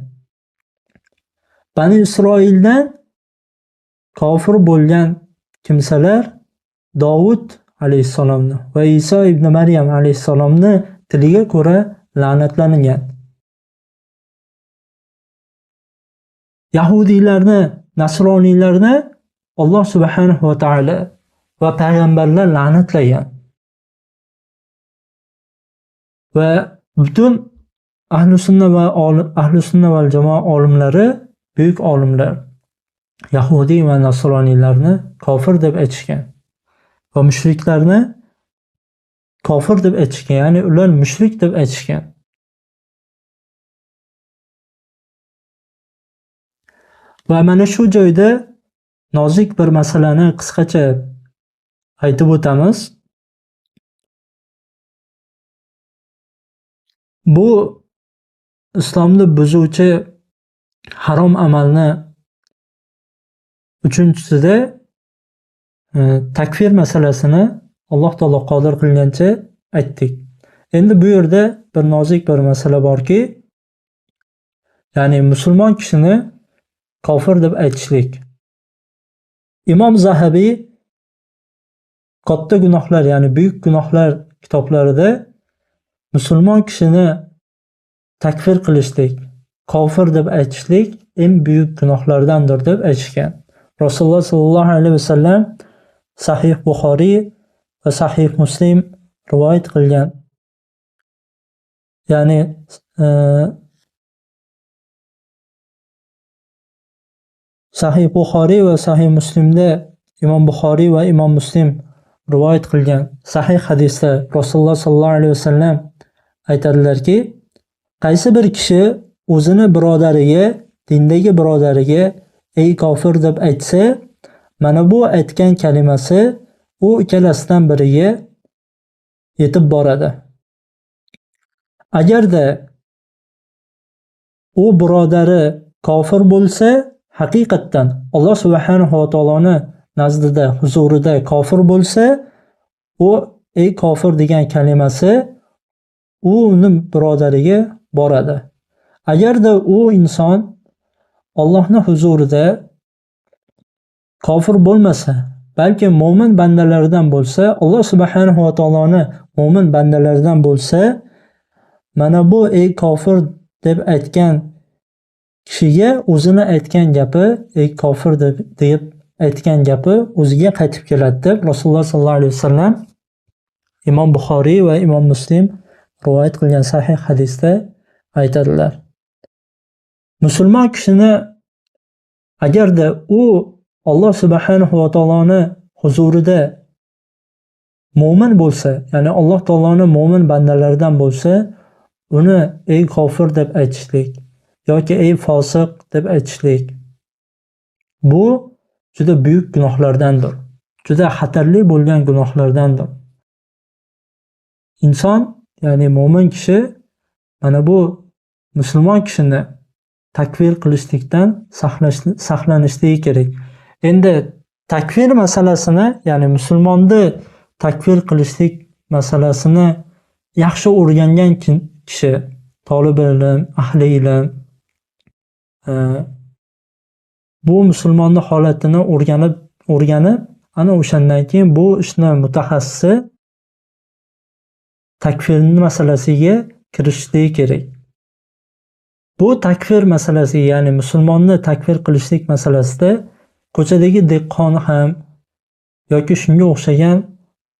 Bani Isroildan kofir bo'lgan kimsalar Davud alayhissalomni va Iso ibn Maryam alayhissalomni tiliga ko'ra la'natlangan. Yahudiylarni, nasroniylarni Alloh subhanahu va taolo va payg'ambarlar la'natlagan. Va butun ahli sunna va jamoa olimlari, buyuk olimlar Yahudiy va nasroniylarni kofir deb aytishgan. Va mushriklarni kofir deb aytishgan, ya'ni ular mushrik deb aytishgan. Va mana shu joyda nozik bir masalani qisqacha aytib o'tamiz. Bu islomni buzuvchi harom amalni uchinchisida takfir masalasini Alloh taolo qodir qilgancha aytdik. Endi bu yerda bir nozik bir masala borki, ya'ni musulmon kishini kofir deb aytishlik. Imom Zahabiy katta gunohlar, ya'ni buyuk gunohlar kitoblarida musulmon kishini takfir qilishlik, kofir deb aytishlik eng buyuk gunohlardandir deb aytishgan. Rasululloh sallallohu alayhi vasallam Sahih Buxoriy va Sahih Muslim rivoyat qilgan. Ya'ni Sahih Buxoriy va Sahih Muslimda Imom Buxoriy va Imom Muslim rivoyat qilgan sahih hadisda Rasululloh sallallohu alayhi vasallam aytadilarki, qaysi bir kishi o'zini birodariga, dindagi birodariga ey kofir deb aytsa, mana bu aytgan kalimasi u ikkalasidan biriga yetib boradi. Agarda u birodari kofir bo'lsa, haqiqatdan Alloh subhanahu va taoloning nazdida, huzurida kofir bo'lsa, u ey kofir degan kalimasi uning birodariga boradi. Agarda u inson Allohning huzurida kofir bo'lmasa, balki mo'min bandalardan bo'lsa, Alloh subhanahu va taoloning mo'min bandalaridan bo'lsa, mana bu ey kofir deb aytgan kishiga o'zini aytgan gapi, ey kofir deb aytgan gapi o'ziga qaytib keladi deb Rasululloh sallallohu alayhi vasallam Imom Buxoriy va Imom Muslim rivoyat qilgan sahih hadisda aytadilar. Musulmon kishini agarda u Alloh subhanahu va taoloning huzurida mo'min bo'lsa, ya'ni Alloh taoloning mo'min bandalaridan bo'lsa, uni ey kofir deb aytishlik yoki ey fosiq deb aytishlik, bu juda buyuk gunohlardandir. Juda xatarli bo'lgan gunohlardandir. Inson ya'ni mo'min kishi mana bu musulmon kishini takfir qilishlikdan saqlanishligi kerak. Endi takfir masalasini, ya'ni musulmonni takfir qilishlik masalasini yaxshi o'rgangan kishi, talib ilm, ahli ilm bu musulmonni holatini o'rganib, ana o'shandan keyin bu ishni mutaxassisi takfirni masalasiga kirishishligi kerak. Bu takfir masalasi, ya'ni musulmonni takfir qilishlik masalasida ko'chadagi dehqon ham yoki shunga o'xshagan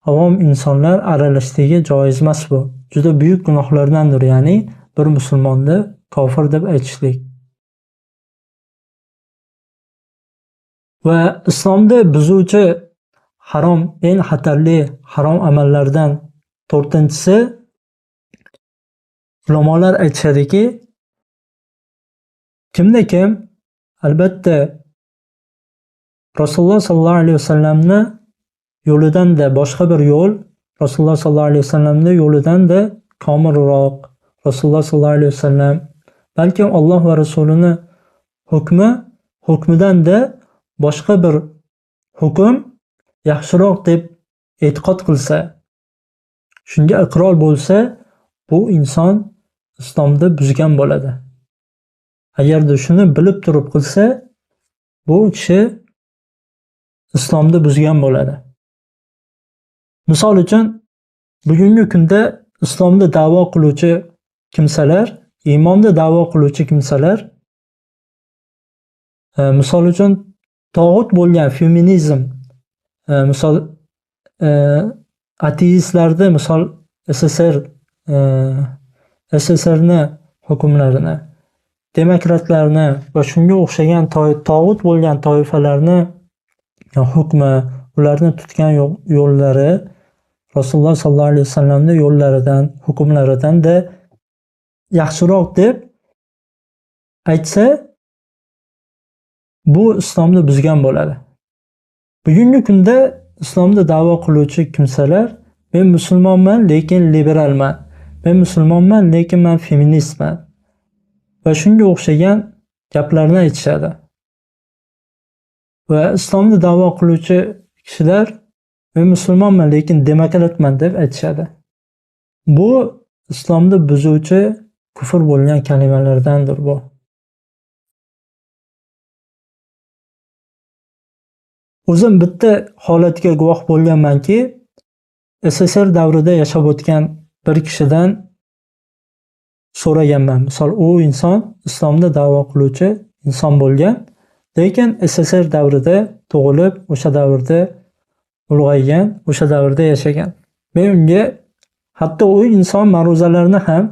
avom insonlar aralashishligi joiz emas bu. Juda buyuk gunohlardandir, ya'ni bir musulmonni kofir deb aytishlik. Va islomda buzuvchi harom, eng xatarli harom amallardan 4-si ulamolar aytishadiki, kimda kim albatta Rasululloh sallallohu alayhi vasallamni yo'lidan-da boshqa bir yo'l, Rasululloh sallallohu alayhi vasallamni yo'lidan-da komilroq, Rasululloh sallallohu alayhi vasallam balkim Alloh va Rasulini hukmidan-da boshqa bir hukm yaxshiroq deb e'tiqod qilsa, shunga iqror bo'lsa, bu inson islomda buzgan bo'ladi. Agarda shuni bilib turib qilsa, bu kishi islomda buzgan bo'ladi. Misol uchun, bugungi kunda islomda da'vo qiluvchi kimsalar, iymonda da'vo qiluvchi kimsalar, misol uchun tog'ut bo'lgan feminizm, misol ateistlarni, misol SSRni hukmlarini, demokratlarni va shunga o'xshagan tog'ut bo'lgan toifalarni hukmi, ularni tutgan yo'llari Rasululloh sallallohu alayhi vasallamning yo'llaridan, hukmlaridan-da yaxshiroq deb aytsa, bu islomni buzgan bo'ladi. Bugungi kunda islomda da'vo qiluvchi kimsalar, men musulmonman, lekin liberalman. Men musulmonman, lekin men feministman. Va shunga o'xshagan gaplarni aytishadi. Va islomni da'vo qiluvchi kishilar, men musulmonman, lekin demokratman deb aytishadi. Bu islomni buzuvchi kufr bo'lgan kalimalardandir bu. O'zim bitta holatga guvoh bo'lganmanki, SSR davrida yashab o'tgan bir kishidan so'raganman. Misol, u inson islomda da'vo qiluvchi inson bo'lgan, lekin SSR davrida tug'ilib, o'sha davrda ulg'aygan, o'sha davrda yashagan. Men unga hatto u inson ma'ruzalarni ham,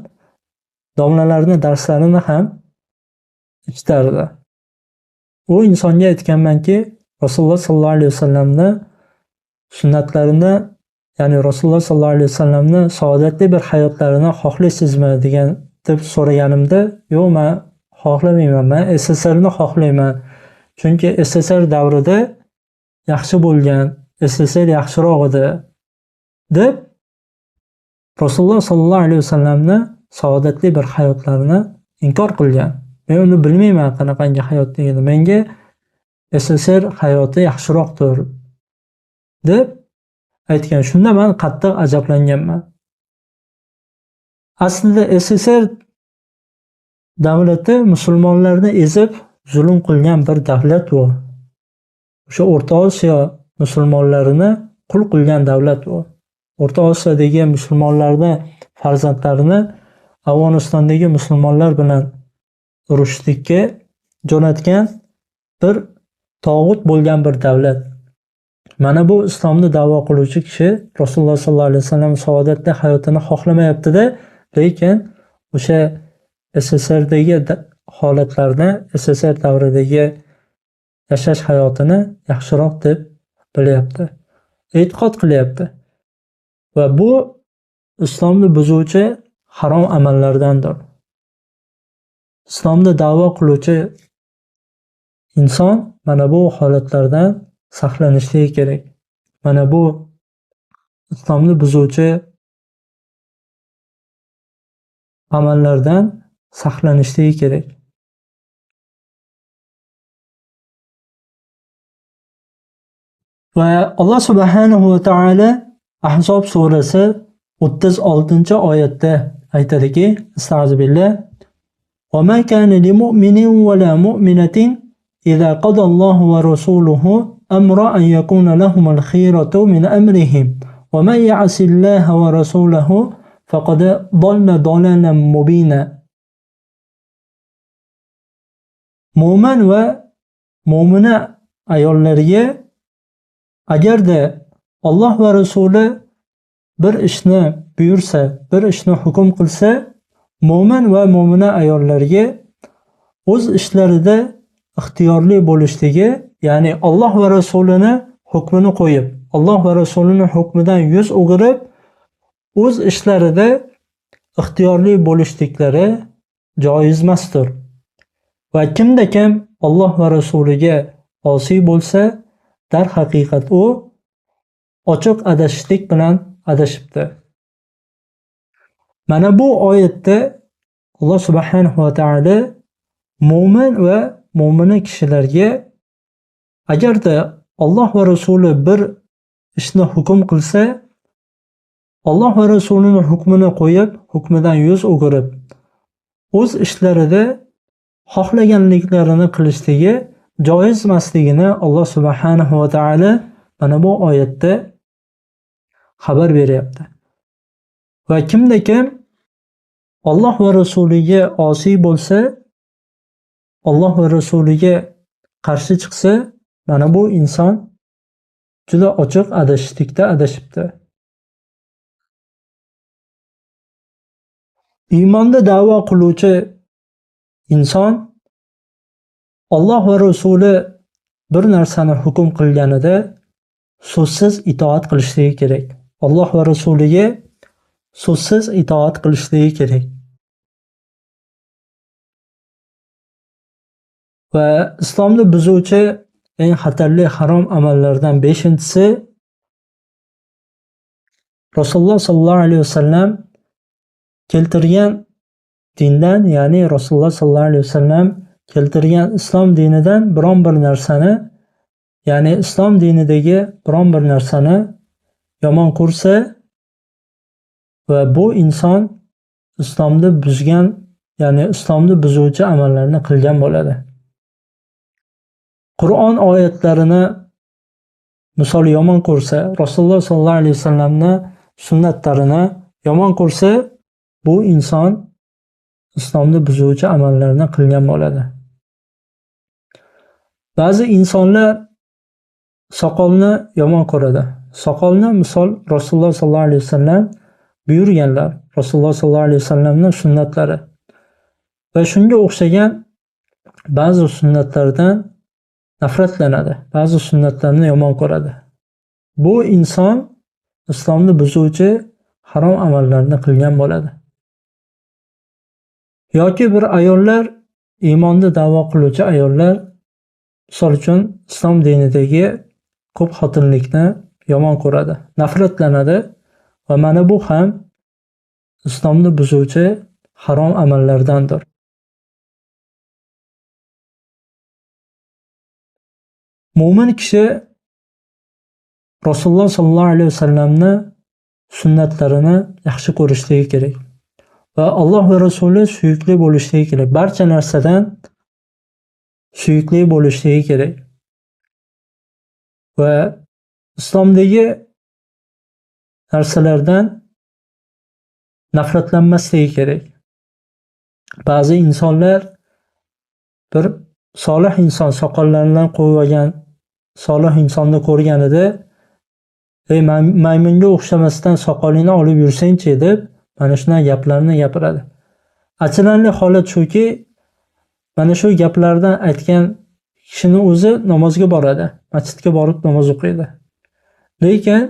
domlalarning darslarini ham eshitardi. U insonga aytganmanki, Rasululloh sallallohu alayhi vasallamni sunnatlarini, ya'ni Rasululloh sallallohu alayhi vasallamni saodatli bir hayotlarini xohlaysizmi degan deb so'raganimda, yo'q, men xohlamayman, men SSRni xohlayman. Chunki SSR davrida yaxshi bo'lgan, SSR yaxshiroq edi deb Rasululloh sallallohu alayhi vasallamni saodatli bir hayotlarini inkor qilgan. Men uni bilmayman qanaqangi hayotligini. Menga SSR hayoti yaxshiroqdir deb aytgan. Shunda men qattiq ajablanganman. Aslida SSR davlati musulmonlarni ezib zulm qilgan bir davlat u. O'sha O'rta Osiyo musulmonlarini qul qilgan davlat u. O'rta Osiyodagi musulmonlarni farzandlarini Afg'onistondagi musulmonlar bilan urushlikka jo'natgan bir tog'ut bo'lgan bir davlat. Mana bu islomni da'vo qiluvchi kishi Rasululloh sallallohu alayhi vasallam saodatli hayotini xohlamayapti-da, lekin o'sha SSRdagi holatlarni, SSR davridagi yashash hayotini yaxshiroq deb bilyapti, e'tiqod qilyapti. Va bu islomni buzuvchi harom amallardandir. Islomda da'vo qiluvchi inson mana bu holatlardan saqlanishligi kerak. Mana bu islomni buzuvchi amallardan saqlanishligi kerak. Va Alloh subhanahu va taolo Ahzob surasi 36-oyatda aytadiki, Astagfirullah: "Va ma kana lil mu'minin va la mu'minatin idza qada Allohu va rasuluhu amra an yakuna lahumul khiyaratu min amrihim va man ya'sillaha va rasulahu faqad dalla dalalan mubina." Mo'min va mo'mina ayollarga agarda Alloh va Rasuli bir ishni buyursa, bir ishni hukm qilsa, mo'min va mo'mina ayollarga o'z ishlarida ixtiyorli bo'lishligi, ya'ni Alloh va Rasulini hukmini qo'yib, Alloh va Rasulining hukmidan yuz o'girib, o'z ishlarida ixtiyorli bo'lishliklari joiz emasdir. Va kimda kim Alloh va Rasuliga osiy bo'lsa, dar haqiqat u ochiq adashishlik bilan adashibdi. Mana bu oyatda Alloh subhanahu va taolo mo'min va mo'mina kishilarga agarda Alloh va Rasuli bir ishni hukm qilsa, Alloh va Rasulining hukmini qo'yib, hukmidan yuz o'girib, o'z ishlarida xohlaganliklarini qilishligi joiz emasligini Alloh subhanahu va taolo mana bu oyatda xabar beryapti. Va kimda kim Alloh va Rasuliga osiy bo'lsa, Alloh va Rasuliga qarshi chiqsa, mana bu inson juda ochiq adashishlikda adashibdi. Iymonda da'vo qiluvchi inson Alloh va Rasuli bir narsani hukm qilganida so'zsiz itoat qilishligi kerak. Alloh va Rasuliga so'zsiz itoat qilishligi kerak. Va islomni buzuvchi eng xatarli harom amallardan 5-inchisi Rasululloh sallallohu alayhi vasallam keltirgan dindan, ya'ni Rasululloh sallallohu alayhi vasallam keltirgan islom dinidan biron bir narsani, ya'ni islom dinidagi biron bir narsani yomon ko'rsa va bu inson islomni buzgan, ya'ni islomni buzuvchi amallarni qilgan bo'ladi. Qur'on oyatlarini misol yomon ko'rsa, Rasululloh sallallohu alayhi vasallamni sunnatlarini yomon ko'rsa, bu inson islomni buzuvchi amallarni qilgan bo'ladi. Ba'zi insonlar soqolni yomon ko'radi. Soqolni misol Rasululloh sallallohu alayhi vasallam buyurganlar, Rasululloh sallallohu alayhi vasallamning sunnatlari. Va shunga o'xshagan ba'zi sunnatlardan nafratlanadi, ba'zi sunnatlarni yomon ko'radi. Bu inson islomni buzuvchi harom amallarni qilgan bo'ladi. Yoki bir ayollar, iymonda da'vo qiluvchi ayollar, misol uchun islom dinidagi ko'p xotinlikni yomon ko'radi, nafratlanadi va mana bu ham islomni buzuvchi harom amallardandir. Mo'min kishi Rasululloh sallallohu alayhi vasallamni sunnatlarini yaxshi ko'rishligi kerak va Alloh va Rasuli suyukli bo'lishligi kerak. Barcha narsadan suyukli bo'lishligi kerak. Va islomdagi narsalardan nafratlanmasligi kerak. Ba'zi insonlar bir solih inson soqollaridan qo'yib olgan solih insonni ko'rganida, "Ey maymunga o'xshamasdan soqolingni olib yursang-chi" deb mana shunday gaplarni gapiradi. Achinarli holat shuki, mana shu gaplardan aytgan kishini o'zi namozga boradi, masjidga borib namoz o'qiydi. Lekin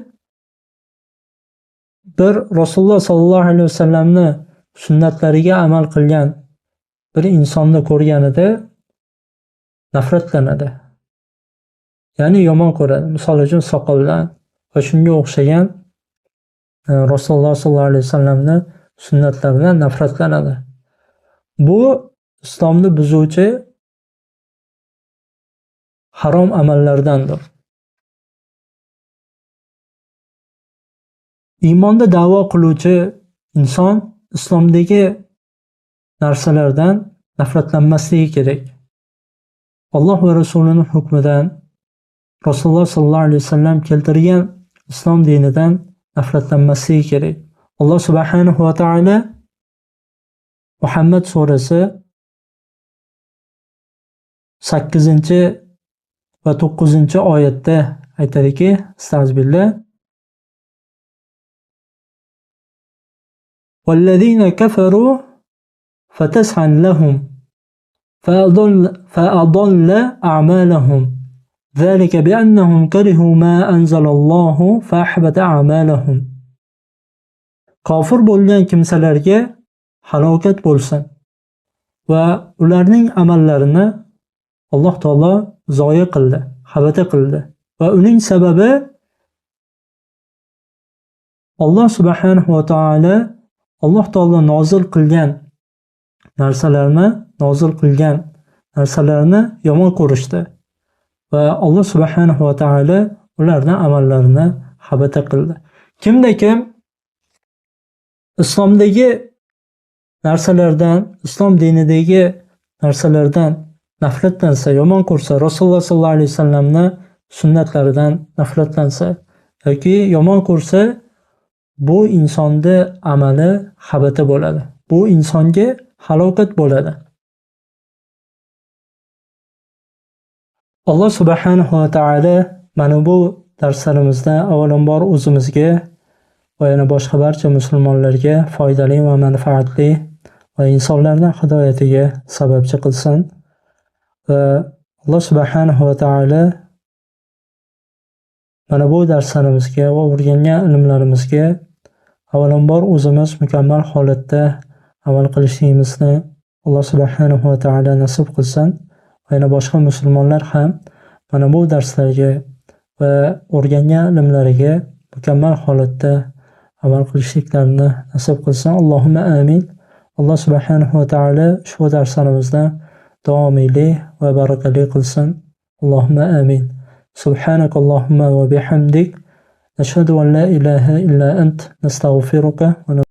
bir Rasululloh sallallohu alayhi vasallamni sunnatlariga amal qilgan bir insonni ko'rganida nafratlanadi. Ya'ni yomon ko'radi. Misol uchun soqoldan va shunga o'xshagan Rasululloh sallallohu alayhi vasallamni sunnatlaridan nafratlanadi. Bu islomni buzuvchi harom amallardandir. Iymonda da'vo qiluvchi inson islomdagi narsalardan nafratlanmasligi kerak. Alloh va Rasulining hukmidan, Rasululloh sallallohu alayhi vasallam keltirgan islom dinidan nafratlanmasligi kerak. Alloh subhanahu va taolo Muhammad surasi 8 va 9 oyatda aytadiki, astag'firullah: "Vallazina kafaru fatas'an lahum fa'adalla a'malahum zalika bi'annahum karihu ma anzalallohu fa'ahbata a'malahum." Kofir bo'lgan kimsalarga halokat bo'lsin va ularning amallarini Alloh taolo zoya qildi, habata qildi va uning sababi Alloh subhanahu va taolo Alloh taolo nozil qilgan narsalarni yomon ko'rishdi va Alloh subhanahu va taolo ularning amallarini habata qildi. Kimda kim islomdagi narsalardan, islom dinidagi narsalardan nafratlansa, yomon ko'rsa, Rasululloh sallallohu alayhi vasallamning sunnatlaridan nafratlansa yoki yomon ko'rsa, bu insonning amali habata bo'ladi. Bu insonga halokat bo'ladi. Alloh subhanahu va taolo mana bu darslarimizda avvalambor o'zimizga va yana boshqa barcha musulmonlarga foydali va manfaatli va insonlarning hidoyatiga sababchi qilsin. Va Alloh subhanahu va taolo mana bu darslarimizga va o'rgangan ilmlarimizga avvalambor o'zimiz mukammal holatda amal qilishimizni Alloh subhanahu va taolo nasib qilsin. Va yana boshqa musulmonlar ham mana bu darslarga va o'rgangan ilmlariga mukammal holatda amal qilishliklarini nasib qilsin. Allohumma amin. Alloh subhanahu va taolo ushbu darslarimizda davomiyli va barakali qilsin. Allohumma amin. Subhanakallahumma va bihamdik nashhadu an la ilaha illa ant nastaghfiruka va